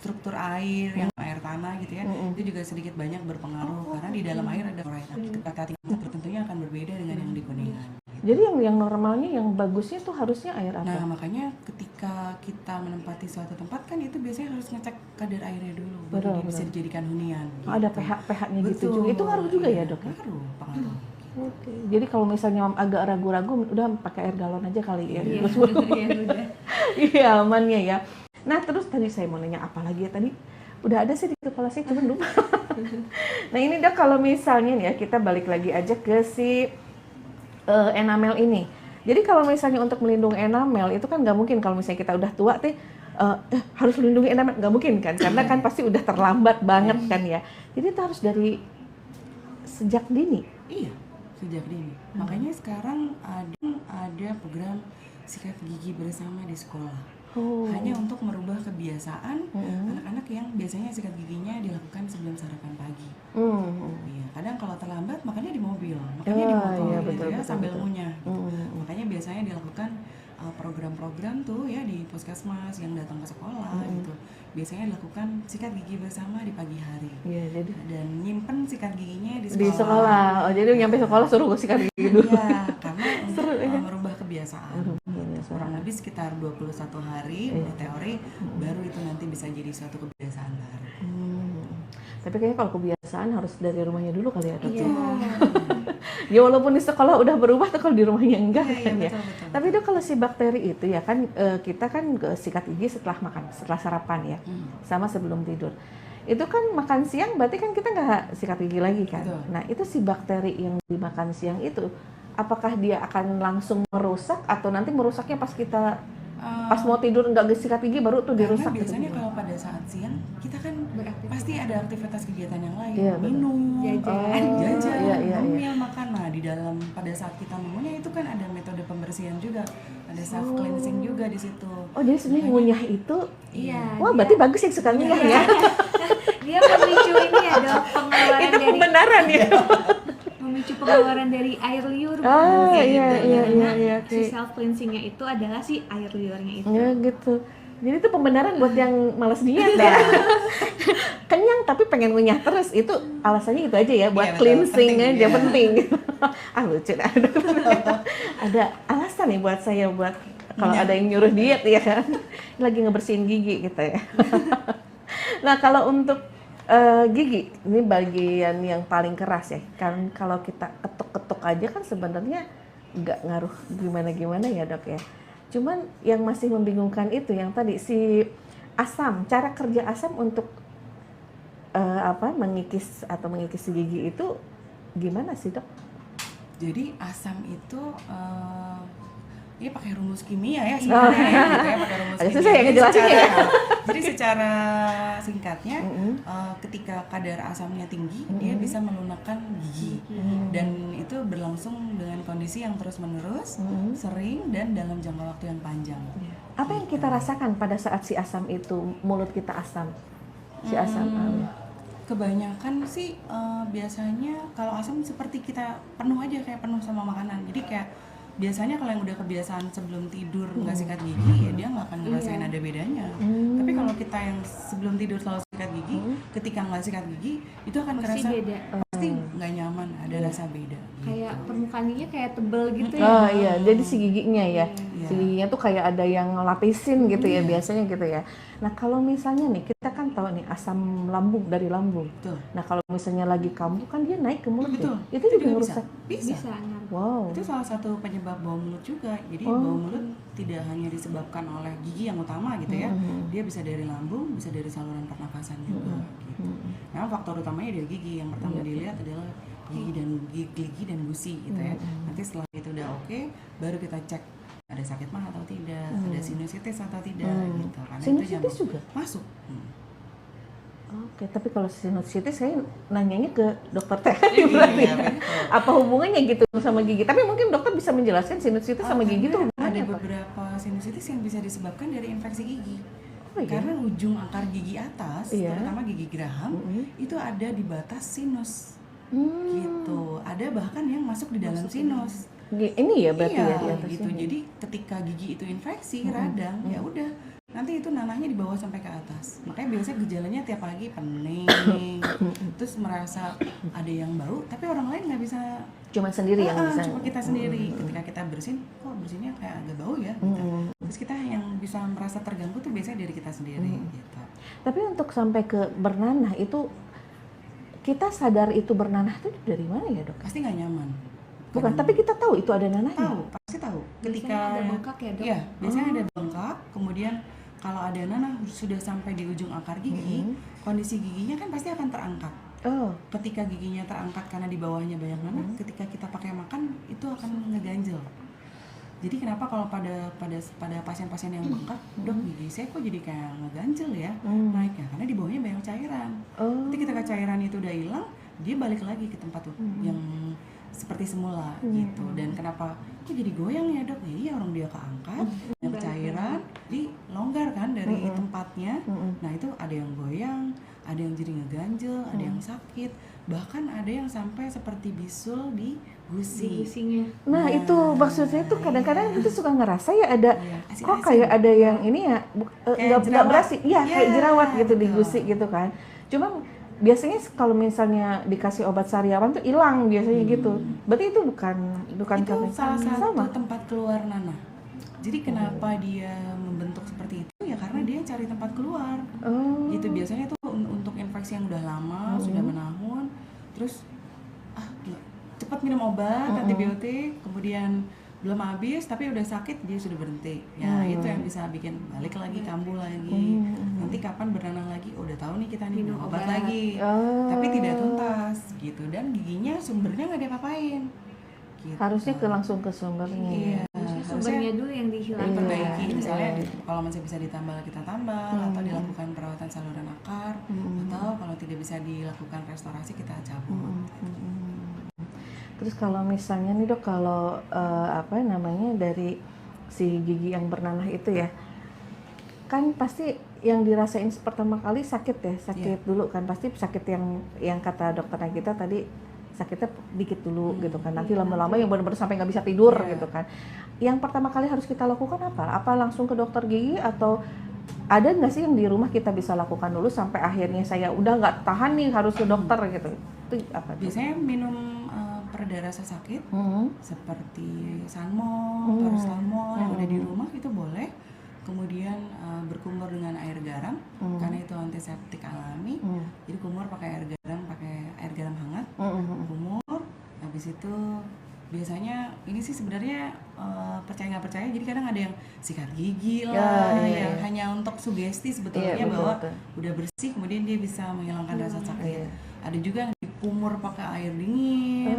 struktur air yang air tanah gitu ya, itu juga sedikit banyak berpengaruh karena di dalam air ada fluoride. Ketika tingkat tertentunya akan berbeda dengan yang di kuningan.
Jadi yang normalnya yang bagusnya tuh harusnya air apa?
Nah makanya ketika kita menempati suatu tempat kan itu biasanya harus ngecek kadar airnya dulu baru dia bisa dijadikan hunian.
Oh, ada pH-nya gitu
Betul.
juga. Itu ngaruh juga ya dok ya?
Pengaruh.
Oke. Jadi kalau misalnya agak ragu-ragu udah pakai air galon aja kali ya.
Iya,
Terus
iya, udah.
iya amannya ya. Nah terus tadi saya mau nanya apa lagi ya tadi? Udah ada sih di kepala saya cuma lupa. Nah ini dok kalau misalnya nih ya kita balik lagi aja ke si enamel ini. Jadi kalau misalnya untuk melindungi enamel itu kan nggak mungkin kalau misalnya kita udah tua harus melindungi enamel nggak mungkin kan karena kan pasti udah terlambat banget kan ya. Jadi itu harus dari sejak dini.
Iya, sejak dini. Makanya sekarang ada program sikat gigi bersama di sekolah. Hanya untuk merubah kebiasaan anak-anak yang biasanya sikat giginya dilakukan sebelum sarapan pagi. Iya, kadang kalau terlambat makanya di mobil, makanya di motor
iya,
gitu
betul.
sambil ngunyah. Makanya biasanya dilakukan program-program tuh ya di puskesmas yang datang ke sekolah gitu. Biasanya dilakukan sikat gigi bersama di pagi hari.
Iya, jadi
Dan nyimpen sikat giginya di sekolah.
di sekolah. Oh, jadi nyampe sekolah suruh gue sikat gigi dulu.
Iya, karena untuk merubah kebiasaan. Kurang lebih sekitar 21 hari di teori baru itu nanti bisa jadi suatu kebiasaan baru.
Tapi kayaknya kalau kebiasaan harus dari rumahnya dulu kali ya dok.
Iya.
Ya walaupun di sekolah udah berubah tuh, kalau di rumahnya enggak
Iya,
kan ya.
betul.
Tapi Dok, kalau si bakteri itu ya kan, kita kan sikat gigi setelah makan, setelah sarapan ya, sama sebelum tidur. Itu kan makan siang berarti kan kita nggak sikat gigi lagi kan.
Betul.
Nah itu si bakteri yang dimakan siang itu, apakah dia akan langsung merusak atau nanti merusaknya pas kita pas mau tidur nggak sikat gigi baru tuh
Karena
dirusak gitu?
biasanya kalau pada saat siang kita kan
Beraktivitas.
pasti ada aktivitas kegiatan yang lain,
Iya, benar.
minum,
Jajan.
jajan,
Iya.
ngemil, makan. Nah di dalam pada saat kita mengunyah itu kan ada metode pembersihan juga, ada self cleansing juga di situ.
Oh jadi sebenarnya ngunyah itu,
Iya.
wah
dia-
berarti bagus yang suka ngunyah ya.
dia memicu ini ya dok, pengeluaran
Itu
dari
pembenaran ya.
memicu pengeluaran dari air liur.
Oh,
Gitu.
iya,
Karena
iya,
si
oke.
self cleansingnya itu adalah si air liurnya itu.
Ya gitu. Jadi itu pembenaran buat yang malas diet ya. Kenyang tapi pengen ngunyah terus, itu alasannya itu aja ya, buat
Iya, betul.
cleansing
Penting,
aja
ya.
penting. Ah lucu dah. Ada alasan nih buat saya buat kalau ada yang nyuruh diet ya kan. Lagi ngebersihin gigi gitu ya. Nah kalau untuk gigi, ini bagian yang paling keras ya. Kan kalau kita ketuk-ketuk aja kan sebenarnya nggak ngaruh gimana-gimana ya dok ya. Cuman yang masih membingungkan itu yang tadi si asam, cara kerja asam untuk mengikis atau mengikis gigi itu gimana sih dok?
Jadi asam itu dia pakai rumus kimia ya sebenarnya ya, gitu ya, pakai rumus
Agak
kimia.
susah ya
Jadi
ngejelasinnya ya.
Jadi secara singkatnya ketika kadar asamnya tinggi dia bisa melunakkan gigi dan itu berlangsung dengan kondisi yang terus-menerus, sering dan dalam jangka waktu yang panjang.
Apa yang kita rasakan pada saat si asam itu, mulut kita asam? Si asam.
Kebanyakan sih biasanya kalau asam seperti kita penuh aja, kayak penuh sama makanan. Jadi kayak biasanya kalau yang udah kebiasaan sebelum tidur nggak sikat gigi ya dia nggak akan ngerasain ada bedanya. Tapi kalau kita yang sebelum tidur selalu sikat gigi, ketika nggak sikat gigi itu akan
Pasti
kerasa
beda.
pasti nggak nyaman, ada rasa beda.
Kayak permukaan giginya kayak tebel gitu ya.
Oh iya, jadi si giginya ya.
Iya.
Si giginya tuh kayak ada yang lapisin gitu ya biasanya gitu ya. Nah kalau misalnya nih, kita kan tahu nih asam lambung dari lambung.
Betul.
Nah kalau misalnya lagi kambuh kan dia naik ke mulut
Betul.
ya. Itu juga ngerusak.
Bisa.
Bisa ngaruh.
Wow.
Itu salah satu penyebab bau mulut juga. Jadi bau mulut tidak hanya disebabkan oleh gigi yang utama gitu ya. Dia bisa dari lambung, bisa dari saluran pernafasan juga gitu. Memang faktor utamanya dari gigi. Yang pertama dilihat adalah gigi dan gusi gitu ya. Nanti setelah itu udah oke, baru kita cek ada sakit mah atau tidak, ada sinusitis atau tidak gitu. Karena
Sinusitis
itu yang
juga?
masuk.
Oke, tapi kalau sinusitis saya nanyanya ke dokter teh berarti ya.
betul.
Apa hubungannya gitu sama gigi? Tapi mungkin dokter bisa menjelaskan sinusitis sama gigi itu
Karena
hubungannya
ada
apa?
beberapa sinusitis yang bisa disebabkan dari infeksi gigi.
Oh, iya?
Karena ujung akar gigi atas,
Iya.
terutama gigi geraham, itu ada di batas sinus. Gitu. Ada bahkan yang masuk di dalam sinus.
Ini ya berarti
Iya,
ya di atas
gitu.
ini.
Jadi ketika gigi itu infeksi, radang, ya udah nanti itu nanahnya di bawah sampai ke atas. Makanya biasanya gejalanya tiap pagi pening, terus merasa ada yang bau, tapi orang lain nggak bisa.
Cuma sendiri yang bisa.
Cuma kita sendiri. Ketika kita bersin, kok bersinnya kayak agak bau ya. Gitu. Terus kita yang bisa merasa terganggu tuh biasanya dari kita sendiri. Gitu.
Tapi untuk sampai ke bernanah itu, kita sadar itu bernanah itu dari mana ya dok?
Pasti nggak nyaman.
Bukan, tapi kita tahu itu ada nanahnya.
Tahu, pasti tahu. Ketika
Biasanya ada bengkak ya dok.
Iya, biasanya ada bengkak, kemudian kalau ada nanah sudah sampai di ujung akar gigi, kondisi giginya kan pasti akan terangkat.
Oh,
Ketika giginya terangkat karena di bawahnya banyak nanah, ketika kita pakai makan itu akan ngeganjel. Jadi kenapa kalau pada pasien-pasien yang bengkak, dok gigi saya kok jadi kayak ngeganjel ya naiknya, karena di bawahnya banyak cairan.
oh.
Nanti ketika cairan itu udah hilang, dia balik lagi ke tempat tuh yang seperti semula gitu. Dan kenapa kok jadi goyang ya dok? Ya, iya orang dia keangkat, banyak cairan, jadi longgar kan dari tempatnya. Nah itu ada yang goyang, ada yang jadi ngeganjel, ada yang sakit, bahkan ada yang sampai seperti bisul di gusi.
Gusinya.
Nah itu maksudnya tuh kadang-kadang kita suka ngerasa ya ada
Iya, asin-asin.
kok kayak ada yang ini ya nggak
jerawat.
berasi, iya kayak
Iya,
jerawat gitu di
betul.
gusi gitu kan. Cuma biasanya kalau misalnya dikasih obat sariawan tuh hilang biasanya gitu. Berarti itu bukan
Itu
karena
salah satu
sama.
tempat keluar nanah. Jadi kenapa dia membentuk seperti itu ya karena dia cari tempat keluar.
Oh.
Gitu biasanya itu untuk infeksi yang udah lama, sudah menahun, terus cepet nih minum obat antibiotik, kemudian belum habis tapi udah sakit dia sudah berhenti. Ya itu yang bisa bikin balik lagi, kambuh lagi. Nanti kapan bernanah lagi, udah tahu nih kita nih minum obat lagi. Tapi tidak tuntas gitu, dan giginya sumbernya nggak diapa-apain. Gitu.
Harusnya langsung ke sumbernya.
Iya.
Sumbernya dulu yang dihilangkan.
Diperbaiki, misalnya kalau masih bisa ditambal kita tambal, atau dilakukan perawatan saluran akar, atau kalau tidak bisa dilakukan restorasi kita cabut.
Terus kalau misalnya nih dok, kalau apa namanya dari si gigi yang bernanah itu ya, kan pasti yang dirasain pertama kali sakit ya, sakit dulu kan, pasti sakit yang kata dokternya kita tadi sakitnya dikit dulu gitu kan, nanti lama-lama yang benar-benar sampai nggak bisa tidur gitu kan. Yang pertama kali harus kita lakukan apa? Apa langsung ke dokter gigi, atau ada nggak sih yang di rumah kita bisa lakukan dulu sampai akhirnya saya udah nggak tahan nih harus ke dokter gitu? Itu apa?
Biasanya minum pereda rasa sakit seperti Sanmol, paracetamol yang udah di rumah itu boleh. Kemudian berkumur dengan air garam karena itu antiseptik alami. Jadi kumur pakai air garam hangat. Kumur, habis itu biasanya ini sih sebenarnya percaya nggak percaya. Jadi kadang ada yang sikat gigi lah, yang hanya untuk sugesti sebetulnya bahwa udah bersih, kemudian dia bisa menghilangkan rasa sakit. Ada juga yang dikumur pakai air dingin.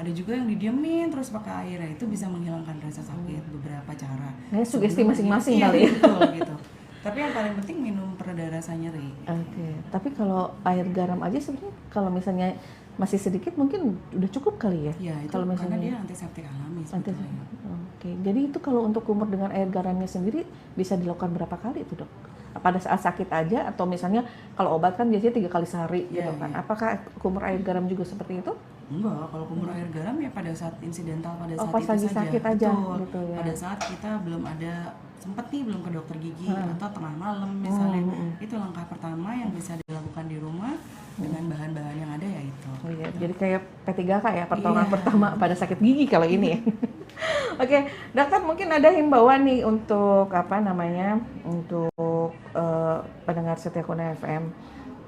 Ada juga yang didiemin terus pakai air, itu bisa menghilangkan rasa sakit. Beberapa cara.
Nah, sugesti masing-masing kali ya.
Betul gitu. Tapi yang paling penting minum pereda rasa nyeri.
Oke. Tapi kalau air garam aja sebenarnya kalau misalnya masih sedikit mungkin udah cukup kali ya?
Iya, itu
kalau misalnya
karena dia antiseptik alami sebetulnya.
Oke. Jadi itu kalau untuk kumur dengan air garamnya sendiri bisa dilakukan berapa kali itu dok? Pada saat sakit aja, atau misalnya kalau obat kan biasanya 3 kali sehari gitu kan? Apakah kumur air garam juga seperti itu?
Enggak, kalau kumur air garam ya pada saat insidental, pada saat
pas
itu
lagi
saja.
sakit aja
Betul.
gitu ya.
Pada saat kita belum ada sempat nih belum ke dokter gigi atau tengah malam misalnya, itu langkah pertama yang bisa dilakukan di rumah dengan bahan-bahan yang ada ya itu.
Oh iya, jadi kayak P3K ya, pertolongan pertama pada sakit gigi kalau ini ya. Oke, dokter mungkin ada himbauan nih untuk apa namanya, untuk pendengar setia Kuna FM.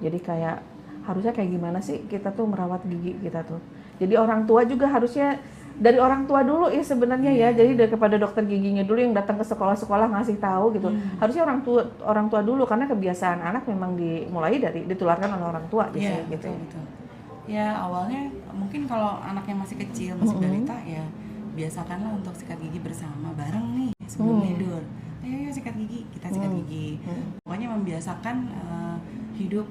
Jadi kayak harusnya kayak gimana sih kita tuh merawat gigi kita tuh. Jadi orang tua juga harusnya dari orang tua dulu ya sebenarnya ya. Jadi daripada dokter giginya dulu yang datang ke sekolah-sekolah ngasih tahu gitu. Harusnya orang tua dulu, karena kebiasaan anak memang dimulai dari ditularkan oleh orang tua biasanya gitu.
Betul. Ya awalnya mungkin kalau anaknya masih kecil, masih balita ya biasakanlah untuk sikat gigi bersama bareng nih sebelum tidur. Ayo sikat gigi, kita sikat gigi. Pokoknya membiasakan hidup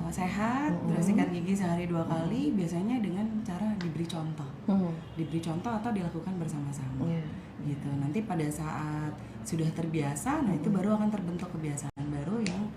sehat, terus sikat gigi sehari 2 kali, biasanya dengan cara diberi contoh. Diberi contoh atau dilakukan bersama-sama. Gitu. Nanti pada saat sudah terbiasa, nah itu baru akan terbentuk kebiasaan baru yang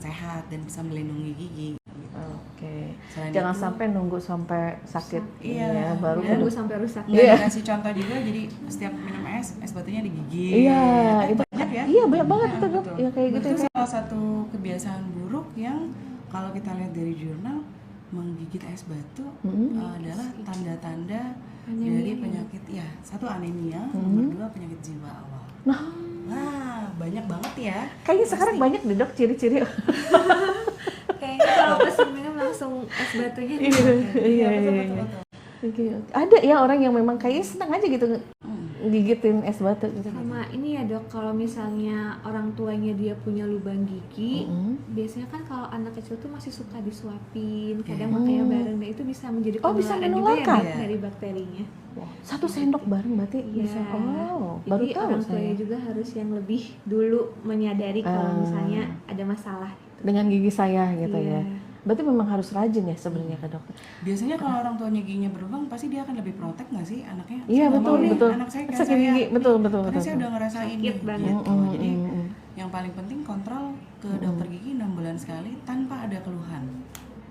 sehat dan bisa melindungi gigi.
Oke.
Selain
Jangan
itu,
sampai nunggu sampai sakit
iya,
baru
Nunggu sampai rusak.
Dikasih contoh juga, jadi setiap minum es batunya digigit.
Iya, itu
banyak ya.
Iya, banyak banget itu dok.
Betul.
Ya kayak gitu.
Itu salah satu kebiasaan buruk yang kalau kita lihat dari jurnal, menggigit es batu adalah tanda-tanda dari penyakit, ya, 1 anemia, nomor 2 penyakit jiwa awal. Nah, banyak banget ya.
Kayaknya sekarang banyak deh dok ciri-ciri.
Kayaknya kalau pesen minum langsung es batunya.
Iya.
Betul.
Ada ya orang yang memang kayaknya senang aja gitu gigitin es batu gitu.
Sama ini ya dok, kalau misalnya orang tuanya dia punya lubang gigi, biasanya kan kalau anak kecil tuh masih suka disuapin, kadang makanya bareng, dan itu bisa menjadi
bisa
penularan juga
menularkan
ya dari bakterinya.
1 sendok bareng berarti bisa. Baru
Jadi
tahu
orang
saya.
tuanya juga harus yang lebih dulu menyadari kalau misalnya ada masalah gitu.
Dengan gigi saya gitu
Iya.
ya. Berarti memang harus rajin ya sebenarnya ke dokter.
Biasanya kalau orang tuanya giginya berlubang, pasti dia akan lebih protek nggak sih anaknya?
Iya,
Saya nggak
betul,
mau nih
betul.
anak saya kayak
Sakit
saya.
gigi, betul.
Karena saya udah ngerasain
Sakit
nih,
banget.
gitu. Jadi yang paling penting kontrol ke dokter gigi 6 bulan sekali tanpa ada keluhan.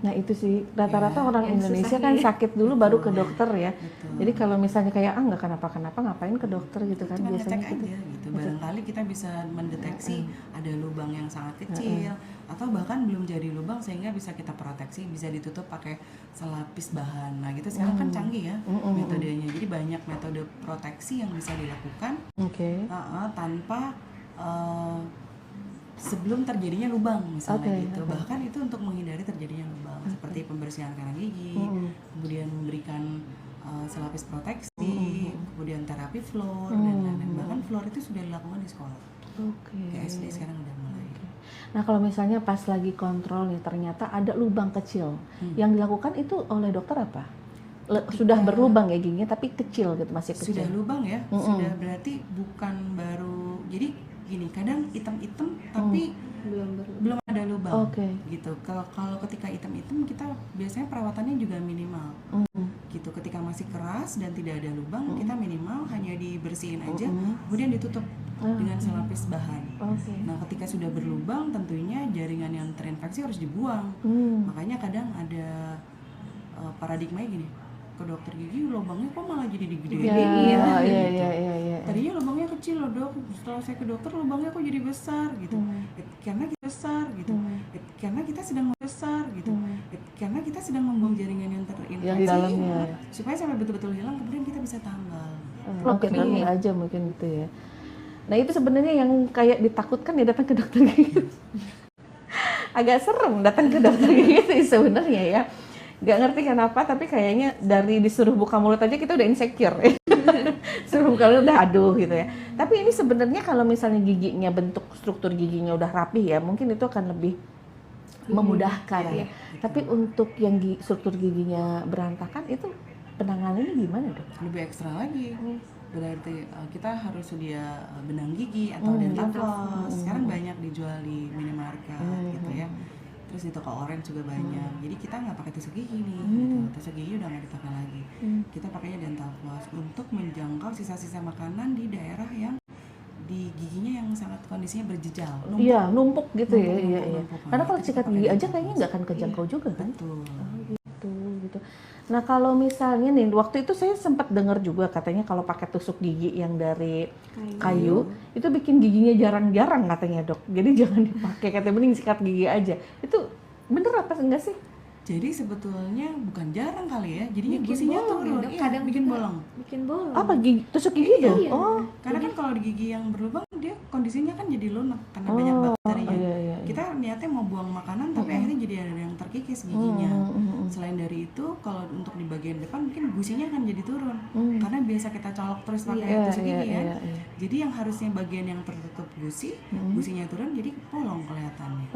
Nah itu sih rata-rata orang
yang
Indonesia
susah
kan
ya.
sakit dulu baru ke dokter ya.
Betul.
Jadi kalau misalnya kayak nggak kenapa-kenapa ngapain ke dokter gitu kan,
Cuma
biasanya
ngecek
gitu.
aja gitu. Barangkali kita bisa mendeteksi ada lubang yang sangat kecil atau bahkan belum jadi lubang sehingga bisa kita proteksi, bisa ditutup pakai selapis bahan. Nah gitu sekarang kan canggih ya metodenya. Jadi banyak metode proteksi yang bisa dilakukan
Oke.
tanpa sebelum terjadinya lubang misalnya gitu. Bahkan itu untuk menghindari terjadinya lubang seperti pembersihan karang gigi, kemudian memberikan selapis proteksi, kemudian terapi fluor dan lain-lain. Bahkan fluor itu sudah dilakukan di sekolah.
Oke.
Ke SD sekarang udah mulai.
Nah kalau misalnya pas lagi kontrol nih ternyata ada lubang kecil, yang dilakukan itu oleh dokter apa? Sudah berlubang ya giginya tapi kecil gitu, masih kecil.
Sudah lubang ya, sudah berarti bukan baru. Jadi gini, kadang hitam-hitam tapi belum ada lubang.
Oke.
Gitu. Kalau ketika hitam-hitam kita biasanya perawatannya juga minimal. Gitu. Ketika masih keras dan tidak ada lubang, kita minimal hanya dibersihin aja, kemudian ditutup dengan selapis bahan.
Oke.
Nah, ketika sudah berlubang, tentunya jaringan yang terinfeksi harus dibuang. Makanya kadang ada paradigmanya gini, ke dokter gigi lubangnya kok malah jadi digedein.
Iya.
Tadinya lubangnya kecil loh dok, setelah saya ke dokter lubangnya kok jadi besar gitu. Karena kita besar gitu. Karena kita sedang besar gitu. Karena kita sedang membuang jaringan yang terinfeksi.
Yang dalamnya.
Supaya sampai betul-betul hilang, kemudian kita bisa tambal.
Oke, nanti aja mungkin gitu ya. Nah itu sebenarnya yang kayak ditakutkan ya datang ke dokter gigi. Agak serem datang ke dokter gigi sih sebenarnya ya. Gak ngerti kenapa, tapi kayaknya dari disuruh buka mulut aja kita udah insecure ya. Suruh buka mulut udah aduh gitu ya. Tapi ini sebenarnya kalau misalnya giginya, bentuk struktur giginya udah rapi ya, mungkin itu akan lebih memudahkan ya. Tapi untuk yang struktur giginya berantakan itu penanganannya gimana dok?
Lebih ekstra lagi. Berarti kita harus sedia benang gigi atau dental floss. Sekarang banyak dijual di minimarket gitu ya. Terus di toko orange juga banyak. Jadi kita nggak pakai tusuk gigi nih, gitu. Tusuk gigi udah nggak dipakai lagi. Kita pakainya dental floss untuk menjangkau sisa-sisa makanan di daerah yang di giginya yang sangat kondisinya berjejal.
Iya, numpuk gitu ya. Iya.
numpuk.
Karena kalau
Kita
sikat
pakai
gigi aja
dental
kayaknya
floss.
nggak akan kejangkau juga kan?
Betul.
Gitu. Nah kalau misalnya nih, waktu itu saya sempat dengar juga katanya kalau pakai tusuk gigi yang dari kayu itu bikin giginya jarang-jarang katanya dok. Jadi jangan dipakai, katanya mending sikat gigi aja. Itu bener apa enggak sih?
Jadi sebetulnya bukan jarang kali ya, jadinya gusinya turun,
ya, kadang
bikin
juga
bolong.
Bikin bolong.
Apa gigi, tusuk gigi tuh?
Iya.
Oh,
Karena kan kalau di gigi yang berlubang dia kondisinya kan jadi lunak karena banyak bakterinya.
iya.
Kita niatnya mau buang makanan tapi akhirnya jadi ada yang terkikis giginya. Selain dari itu kalau untuk di bagian depan mungkin gusinya akan jadi turun karena biasa kita colok terus pakai tusuk gigi ya. Jadi yang harusnya bagian yang tertutup gusi, gusinya turun jadi bolong kelihatannya.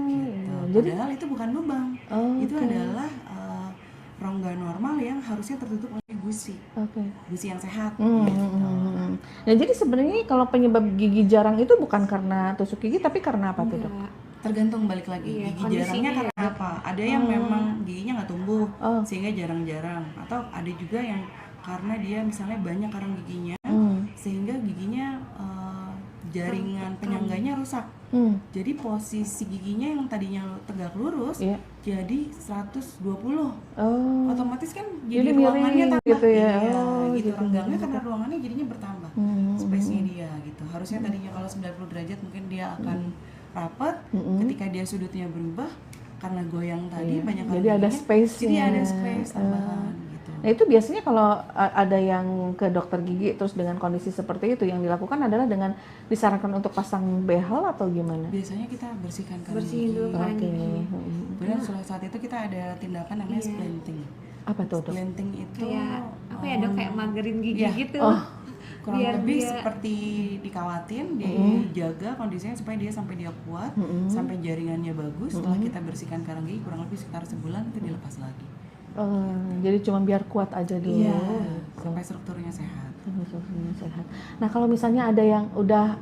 Gitu. Padahal itu bukan lubang. Itu adalah rongga normal yang harusnya tertutup oleh gusi. Gusi yang sehat. Gitu.
Nah jadi sebenarnya kalau penyebab gigi jarang itu bukan karena tusuk gigi tapi karena apa tuh dok?
Tergantung balik lagi gigi jarangnya karena apa. Ada yang memang giginya nggak tumbuh sehingga jarang-jarang, atau ada juga yang karena dia misalnya banyak karang giginya sehingga giginya jaringan penyangganya rusak. Jadi posisi giginya yang tadinya tegak lurus jadi 120. Otomatis kan jadi ruangannya tambah
gitu ya.
Gitu. Renggangnya karena ruangannya jadinya bertambah. Space-nya dia gitu. Harusnya tadinya kalau 90 derajat mungkin dia akan rapat, ketika dia sudutnya berubah karena goyang tadi banyak
jadi ada space.
Jadi ada space tambahan gitu.
Nah itu biasanya kalau ada yang ke dokter gigi terus dengan kondisi seperti itu yang dilakukan adalah dengan disarankan untuk pasang behel atau gimana?
Biasanya kita bersihkan karang
Bersihin
gigi.
dulu karang gigi.
Kemudian saat itu kita ada tindakan namanya splinting.
Apa tuh dok?
Splinting itu
Kayak apa ya dok, kayak magerin gigi gitu.
kurang lebih seperti dikawatin, dijaga kondisinya supaya dia sampai dia kuat, sampai jaringannya bagus. Setelah kita bersihkan karang gigi kurang lebih sekitar sebulan itu dilepas lagi.
Jadi cuma biar kuat aja dulu.
Sampai strukturnya sehat.
Nah kalau misalnya ada yang udah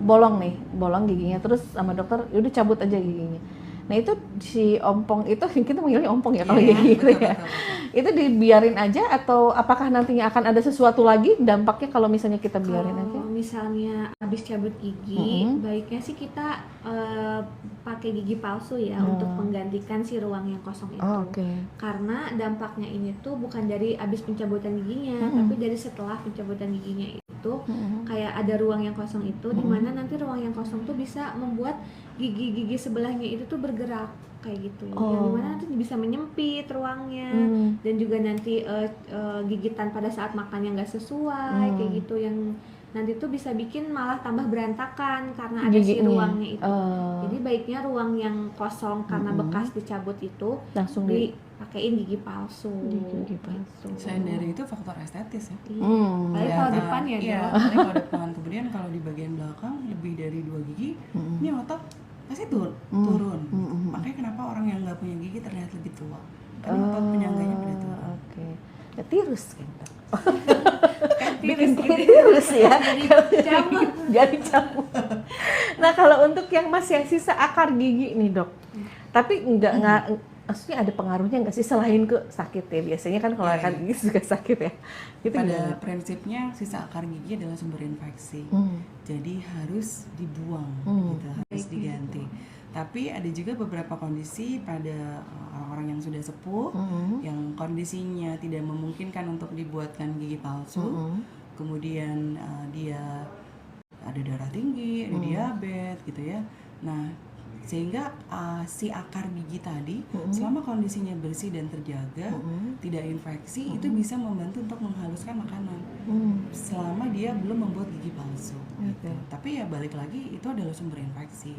bolong giginya, terus sama dokter udah cabut aja giginya. Nah itu si ompong itu kita manggilnya ompong ya kalau gigi gitu ya. Itu dibiarin aja atau apakah nantinya akan ada sesuatu lagi dampaknya kalau misalnya kita biarin aja?
Kalau misalnya habis cabut gigi, baiknya sih kita pakai gigi palsu ya untuk menggantikan si ruang yang kosong itu. Karena dampaknya ini tuh bukan dari habis pencabutan giginya, tapi dari setelah pencabutan giginya itu kayak ada ruang yang kosong itu, di mana nanti ruang yang kosong tuh bisa membuat gigi-gigi sebelahnya itu tuh bergerak kayak gitu, yang dimana nanti bisa menyempit ruangnya dan juga nanti gigitan pada saat makannya nggak sesuai kayak gitu, yang nanti tuh bisa bikin malah tambah berantakan karena ada si ruangnya itu. Jadi baiknya ruang yang kosong karena bekas dicabut itu
langsung
pakein gigi palsu.
Gigi palsu.
Selain dari itu faktor estetis ya.
Iya. Apalagi kalau depan ya,
iya,
Dok.
apalagi kalau depan. Kemudian kalau di bagian belakang lebih dari 2 gigi, ini otot pasti turun. Makanya kenapa orang yang nggak punya gigi terlihat lebih tua? Karena otot penyangganya pada turun.
Oke. Ya, tirus kan, Dok.
Bikin
Tirus ya.
jamur.
Jadi jamur. Nah, kalau untuk yang masih yang sisa akar gigi nih, Dok. Tapi enggak maksudnya ada pengaruhnya nggak sih selain ke sakit ya? Biasanya kan kalau akar gigi juga sakit ya. Itu
Pada
gimana?
prinsipnya sisa akar gigi adalah sumber infeksi. Jadi harus dibuang gitu, harus diganti. Tapi ada juga beberapa kondisi pada orang-orang yang sudah sepuh yang kondisinya tidak memungkinkan untuk dibuatkan gigi palsu. Kemudian dia ada darah tinggi, ada diabetes gitu ya. Nah, sehingga si akar gigi tadi selama kondisinya bersih dan terjaga, tidak infeksi, itu bisa membantu untuk menghaluskan makanan selama dia belum membuat gigi palsu gitu. Tapi ya balik lagi, itu adalah sumber infeksi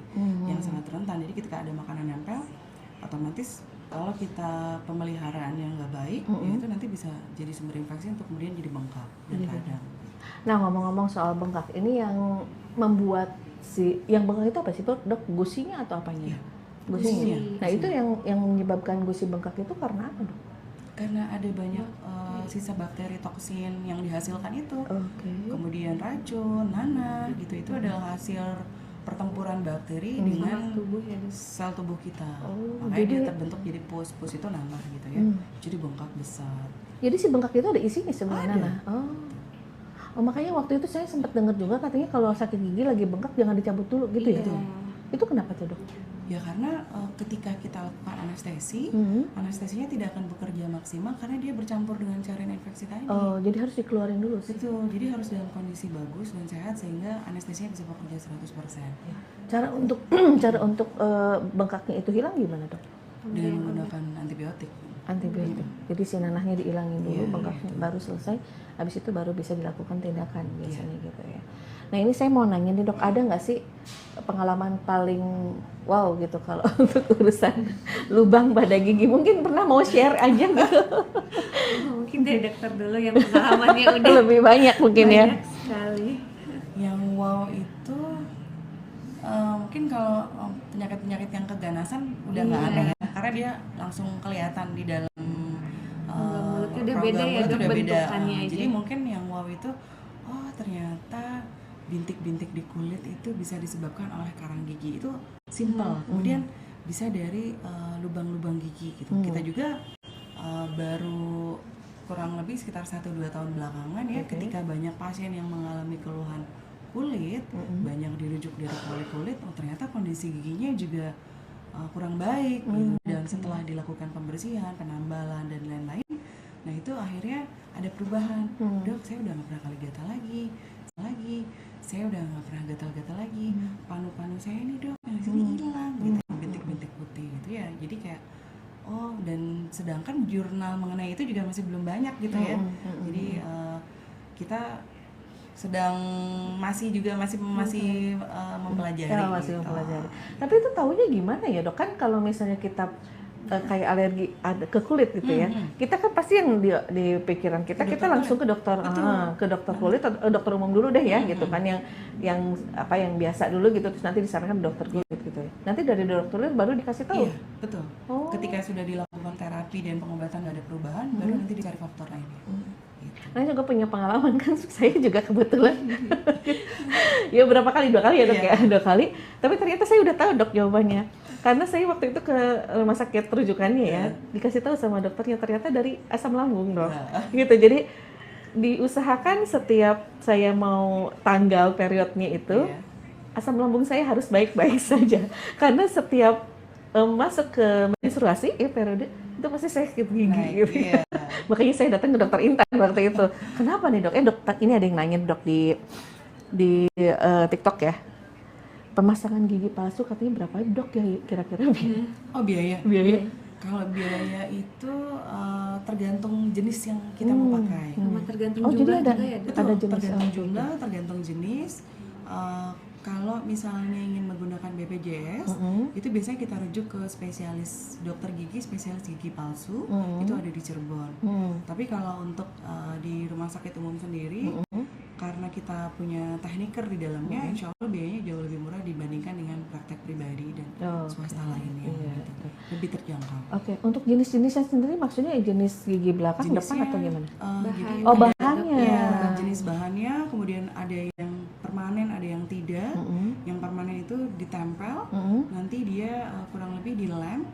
yang sangat rentan. Jadi ketika ada makanan nempel, otomatis kalau kita pemeliharaan yang nggak baik, ya itu nanti bisa jadi sumber infeksi untuk kemudian jadi bengkak dan radang.
Nah, ngomong-ngomong soal bengkak, ini yang membuat yang bengkak itu apa sih, Dok? Gusinya atau apanya?
Iya.
Gusinya.
Gusinya.
Nah, itu yang menyebabkan gusi bengkak itu karena apa, Dok?
Karena ada banyak sisa bakteri toksin yang dihasilkan itu.
Oke.
Kemudian racun, nanah gitu, itu adalah hasil pertempuran bakteri dengan
tubuh ya, Dok.
sel tubuh kita.
Oh,
Makanya
jadi-
dia terbentuk jadi pus itu nanah gitu ya. Jadi bengkak besar.
Jadi si bengkak itu ada isinya sebenarnya.
Ada.
Nah. Oh, makanya waktu itu saya sempat dengar juga katanya kalau sakit gigi lagi bengkak jangan dicabut dulu gitu ya.
Iya.
Itu kenapa tuh, Dok?
Ya karena ketika kita lakukan anestesi, anestesinya tidak akan bekerja maksimal karena dia bercampur dengan cairan infeksi tadi.
Oh, jadi harus dikeluarin dulu sih.
Betul, jadi harus dalam kondisi bagus dan sehat sehingga anestesinya bisa bekerja 100%.
Cara untuk bengkaknya itu hilang gimana, Dok?
Dengan menggunakan antibiotik.
Antibiotik. Jadi si nanahnya dihilangin dulu,
Iya,
bengkaknya baru selesai. Habis itu baru bisa dilakukan tindakan biasanya
Iya.
gitu ya. Nah, ini saya mau nanya nih, Dok, ada nggak sih pengalaman paling wow gitu kalau untuk urusan lubang pada gigi? Mungkin pernah mau share aja gitu.
Mungkin dari dokter dulu yang pengalamannya udah
Lebih banyak mungkin ya.
banyak sekali.
Yang wow itu mungkin kalau penyakit-penyakit yang keganasan udah nggak aneh ya, karena dia langsung kelihatan di dalam
mulutnya udah
rongga
beda ya,
mulut
Dok,
udah beda.
bentukannya aja.
Jadi mungkin yang wow itu, oh ternyata bintik-bintik di kulit itu bisa disebabkan oleh karang gigi. Itu simple. Kemudian bisa dari lubang-lubang gigi gitu. Kita juga baru kurang lebih sekitar 1-2 tahun belakangan ya, ketika banyak pasien yang mengalami keluhan kulit, banyak dirujuk dari kulit, oh ternyata kondisi giginya juga kurang baik gitu. Dan setelah dilakukan pembersihan, penambalan dan lain-lain, nah itu akhirnya ada perubahan. Dok, saya udah nggak pernah kali gatal lagi, saya udah nggak pernah gatal-gatal lagi, panu-panu saya ini dok yang di sini hilang, gitu, bintik-bintik putih gitu ya. Jadi kayak oh, dan sedangkan jurnal mengenai itu juga masih belum banyak gitu ya. Jadi kita sedang masih mempelajari.
Ya, masih mempelajari. Tapi itu taunya gimana ya, Dok? Kan kalau misalnya kita kayak alergi ke kulit gitu ya, kita kan pasti yang di pikiran kita langsung ke dokter kulit atau dokter umum dulu deh ya, gitu kan, yang biasa dulu gitu, terus nanti disarankan dokter kulit gitu ya. Nanti dari dokter kulit baru dikasih tahu.
Iya, betul. Ketika sudah dilakukan terapi dan pengobatan nggak ada perubahan, baru nanti dicari faktor lainnya.
Nah, juga punya pengalaman kan, saya juga kebetulan ya berapa kali, 2 kali ya, Dok ya, 2 kali, tapi ternyata saya udah tahu, Dok, jawabannya, karena saya waktu itu ke rumah sakit rujukannya ya, dikasih tahu sama dokternya ternyata dari asam lambung, Dok, gitu. Jadi diusahakan setiap saya mau tanggal periodnya itu, asam lambung saya harus baik-baik saja, karena setiap masuk ke menstruasi periode itu pasti saya sakit gigi gitu. Makanya saya datang ke dokter Intan waktu itu. Kenapa nih, Dok? Dokter ini ada yang nanya, Dok, di TikTok ya. Pemasangan gigi palsu katanya berapa, Dok, ya kira-kira?
Oh, biaya. Kalau biaya itu tergantung jenis yang kita mau pakai.
Sama tergantung
Oh,
jumlah
jadi ada
juga ya, Dok?
Betul,
ada jenis
tergantung jumlah, tergantung jenis. Kalau misalnya ingin menggunakan BPJS, itu biasanya kita rujuk ke spesialis dokter gigi, spesialis gigi palsu, itu ada di Cirebon. Tapi kalau untuk di rumah sakit umum sendiri, karena kita punya tekniker di dalamnya, insya Allah biayanya jauh lebih murah dibandingkan dengan praktek pribadi dan swasta lainnya. Gitu. Lebih terjangkau.
Oke, untuk jenis-jenisnya sendiri maksudnya jenis gigi belakang, depan atau gimana?
Jadi
Oh,
ada-
bahannya.
ya, jenis bahannya, kemudian ada yang permanen, ada yang tidak. Yang permanen itu ditempel, nanti dia kurang lebih dilem,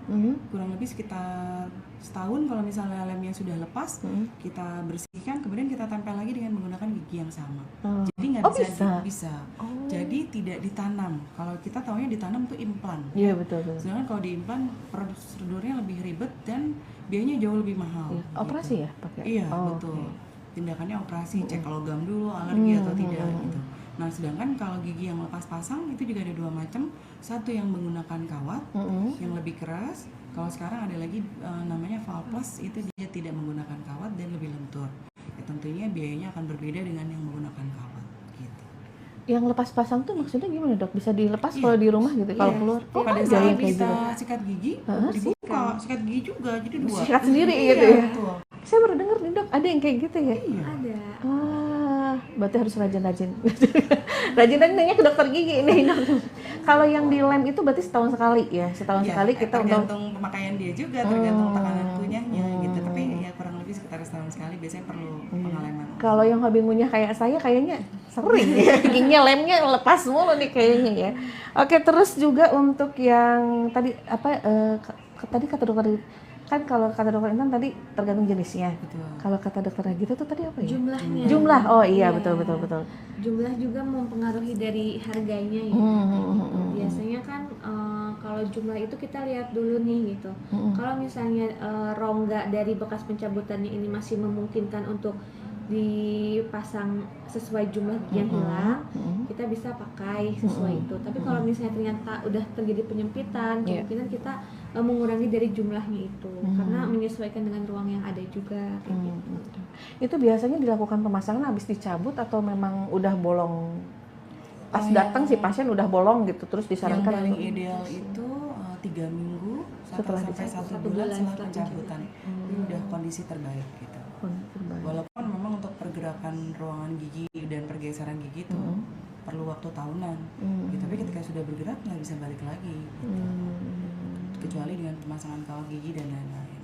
kurang lebih sekitar setahun. Kalau misalnya lemnya sudah lepas, kita bersihkan, kemudian kita tempel lagi dengan menggunakan gigi yang sama. Jadi nggak bisa. Jadi tidak ditanam. Kalau kita taunya ditanam itu implan.
Iya, betul.
Sedangkan kalau di implan prosedurnya lebih ribet dan biayanya jauh lebih mahal.
Iya. Operasi ya pakai?
Iya,
Oh,
betul.
oke.
Tindakannya operasi, cek logam dulu, alergi atau tidak gitu. Nah, sedangkan kalau gigi yang lepas pasang itu juga ada dua macam. Satu yang menggunakan kawat, yang lebih keras. Kalau sekarang ada lagi namanya Valplus, itu dia tidak menggunakan kawat dan lebih lentur. Ya, tentunya biayanya akan berbeda dengan yang menggunakan kawat gitu.
Yang lepas pasang tuh maksudnya gimana, Dok? Bisa dilepas kalau di rumah gitu, kalau keluar? Oh,
Pada
ada
saat
yang kayak
kita
gitu.
sikat gigi, dibuka, sikat gigi juga, jadi dua.
Sikat sendiri gitu
Iya,
ya?
betul.
Saya baru dengar nih, Dok, ada yang kayak gitu ya?
Iya.
Ada.
Berarti harus rajin-rajin. Rajin-rajin nanya ke dokter gigi nih, Dok. Kalau yang di lem itu berarti setahun sekali ya? Setahun
Ya,
sekali kita untuk
tergantung pemakaian dia juga, tergantung tekanan kunyahnya gitu. Tapi ya kurang lebih sekitar setahun sekali biasanya perlu pengaleman.
kalau yang hobi ngunyah kayak saya kayaknya sering ya, giginya lemnya lepas mulu nih kayaknya ya. Oke, terus juga untuk yang tadi tadi kata dokter kan, kalau kata dokter Intan tadi tergantung jenisnya.
Betul.
Kalau kata dokter Nagita tuh tadi apa ya?
Jumlahnya.
Jumlah. Oh iya,
Iya.
betul.
Jumlah juga mempengaruhi dari harganya ya. Biasanya kan kalau jumlah itu kita lihat dulu nih gitu. Kalau misalnya rongga dari bekas pencabutannya ini masih memungkinkan untuk dipasang sesuai jumlah gigi yang hilang, kita bisa pakai sesuai itu. Tapi kalau misalnya ternyata udah terjadi penyempitan, kemungkinan kita mengurangi dari jumlahnya itu karena menyesuaikan dengan ruang yang ada juga kayak gitu.
Itu biasanya dilakukan pemasangan habis dicabut atau memang udah bolong? Pas datang si pasien udah bolong gitu, terus
Yang
disarankan
paling ideal itu 3 minggu
Setelah
sampai
dicabut.
1 bulan setelah pencabutan. Ini udah kondisi terbaik gitu. Walaupun memang untuk pergerakan ruangan gigi dan pergeseran gigi itu perlu waktu tahunan. Gitu. Tapi ketika sudah bergerak nggak bisa balik lagi. Gitu. Kecuali dengan pemasangan kawat gigi dan lain-lain.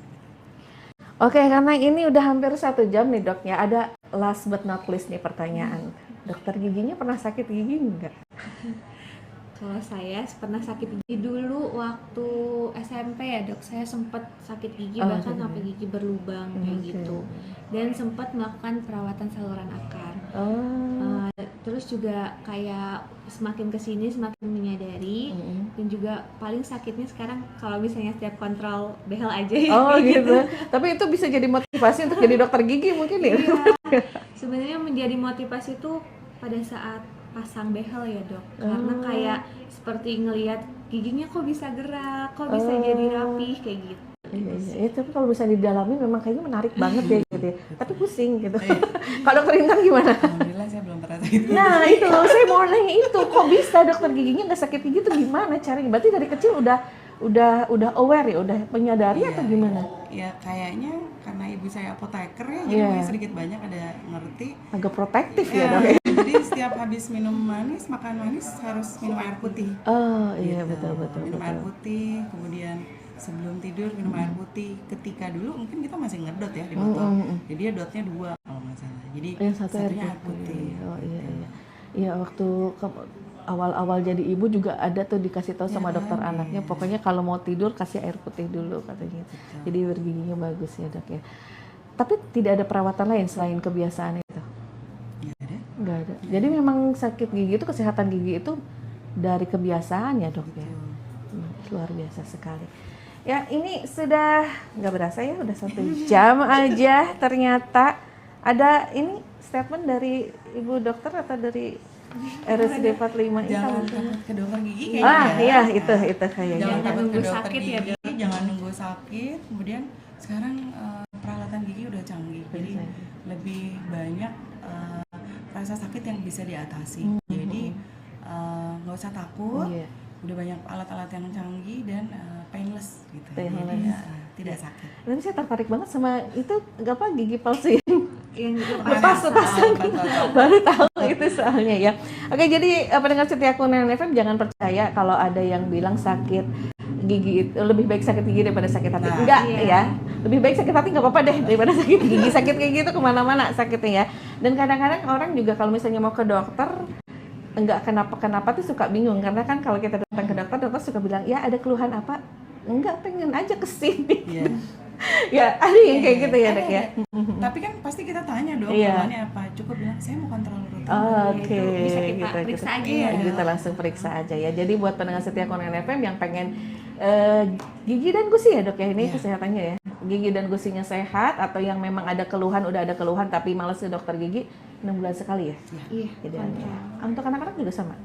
Oke, karena ini udah hampir 1 jam nih, Dok ya. Ada last but not least nih pertanyaan. Dokter giginya pernah sakit gigi enggak?
Kalau saya pernah sakit gigi dulu waktu SMP ya, Dok. Saya sempat sakit gigi bahkan sampai gigi berlubang kayak gitu. Dan sempat melakukan perawatan saluran akar. Terus juga kayak semakin kesini semakin menyadari, dan juga paling sakitnya sekarang kalau misalnya setiap kontrol behel aja ya.
Oh gitu. Tapi itu bisa jadi motivasi untuk jadi dokter gigi mungkin ya?
Sebenarnya menjadi motivasi itu pada saat pasang behel ya, Dok. Karena kayak seperti ngelihat giginya kok bisa gerak, kok bisa jadi rapih kayak gitu.
Iya, tapi kalau bisa didalami memang kayaknya menarik banget ya gitu ya. Tapi pusing gitu. Kalau dokter Intan gimana?
Alhamdulillah saya belum pernah sakit.
Nah itu, saya mau nanya itu, kok bisa dokter giginya nggak sakit gigi tuh gimana caranya? Berarti dari kecil udah aware ya, udah menyadari atau gimana?
Ya kayaknya karena ibu saya apoteker ya, jadi mungkin sedikit banyak ada ngerti.
Agak protektif ya,
Ya,
Dok.
jadi setiap habis minum manis, makan manis harus minum air putih.
Oh iya,
Gitu.
betul.
Minum air putih, kemudian sebelum tidur minum air putih. Ketika dulu mungkin kita masih ngedot ya di botol. Jadi dia dotnya 2 kalau nggak salah. Jadi
Yang satu
satunya
air putih. Oh
gitu.
iya. Iya, waktu awal-awal jadi ibu juga ada tuh dikasih tahu sama dokter anaknya, pokoknya kalau mau tidur kasih air putih dulu katanya. Jadi biar giginya bagus ya, Dok ya. Tapi tidak ada perawatan lain selain kebiasaan itu? Nggak ada. Jadi memang sakit gigi itu, kesehatan gigi itu dari kebiasaan ya, Dok ya. Luar biasa sekali. Ya ini sudah nggak berasa ya, udah 1 jam aja ternyata. Ada ini statement dari Ibu Dokter atau dari RSUD 45 ini?
Jangan takut ke dokter gigi kayaknya.
Iya itu kayaknya.
Jangan takut ke
nunggu
dokter
sakit
gigi,
ya,
jangan nunggu sakit. Kemudian sekarang peralatan gigi udah canggih, jadi lebih banyak rasa sakit yang bisa diatasi. Jadi nggak usah takut.
Iya.
Udah banyak alat-alat yang canggih dan painless gitu.
Painless.
Jadi tidak sakit.
Tapi saya tertarik banget sama itu apa gigi palsu
yang
lepas baru tahu itu soalnya ya. Oke, jadi pendengar setia Kurniawan FM jangan percaya kalau ada yang bilang sakit gigi itu lebih baik sakit gigi daripada sakit hati.
Nah,
Enggak
iya.
ya, lebih baik sakit hati nggak apa-apa deh daripada sakit gigi. Sakit kayak gitu kemana-mana sakitnya ya. Dan kadang-kadang orang juga kalau misalnya mau ke dokter enggak kenapa-kenapa tuh suka bingung karena kan kalau kita datang ke dokter, dokter suka bilang ya ada keluhan apa? Enggak, pengen aja kesini.
Iya.
Ya ada yang kayak gitu ya dok ya.
Tapi kan pasti kita tanya dong,
Iya.
keluhannya apa? Cukup bilang saya mau kontrol rutin.
Oke,
Bisa kita
gitu,
periksa aja
Iya,
ya.
kita langsung periksa aja ya. Jadi buat pendengar setia Kurniawan FM yang pengen gigi dan gusi ya dok ya, ini
Iya.
kesehatannya ya. Gigi dan gusinya sehat atau yang memang ada keluhan, udah ada keluhan tapi males ke dokter gigi 6 bulan sekali ya.
Iya,
Idealnya.
kontrol.
Untuk anak-anak juga sama.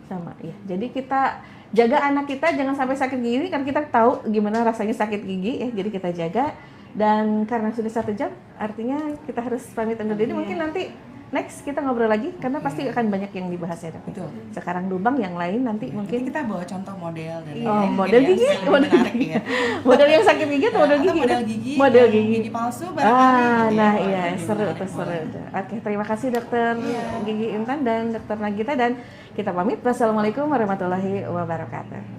Sama.
Ya. Jadi kita jaga anak kita jangan sampai sakit gigi karena kita tahu gimana rasanya sakit gigi ya. Jadi kita jaga dan karena sudah 1 jam artinya kita harus pamit undur diri. Mungkin nanti next kita ngobrol lagi karena pasti akan banyak yang dibahas ya dok.
Betul.
Sekarang lubang yang lain nanti
Mungkin
mungkin
kita bawa contoh model dan
Oh,
lain-lain
model
ya,
gigi,
yang
model
menarik
gigi.
ya.
model yang sakit gigi atau model
Atau
gigi?
model gigi,
Model
yang
gigi.
gigi palsu barangkali.
Ah,
gitu
nah
ya.
iya
Wah,
seru
menarik
tuh seru.
banget.
Oke, terima kasih dokter Gigi Intan dan dokter Nagita dan kita pamit. Wassalamualaikum warahmatullahi wabarakatuh.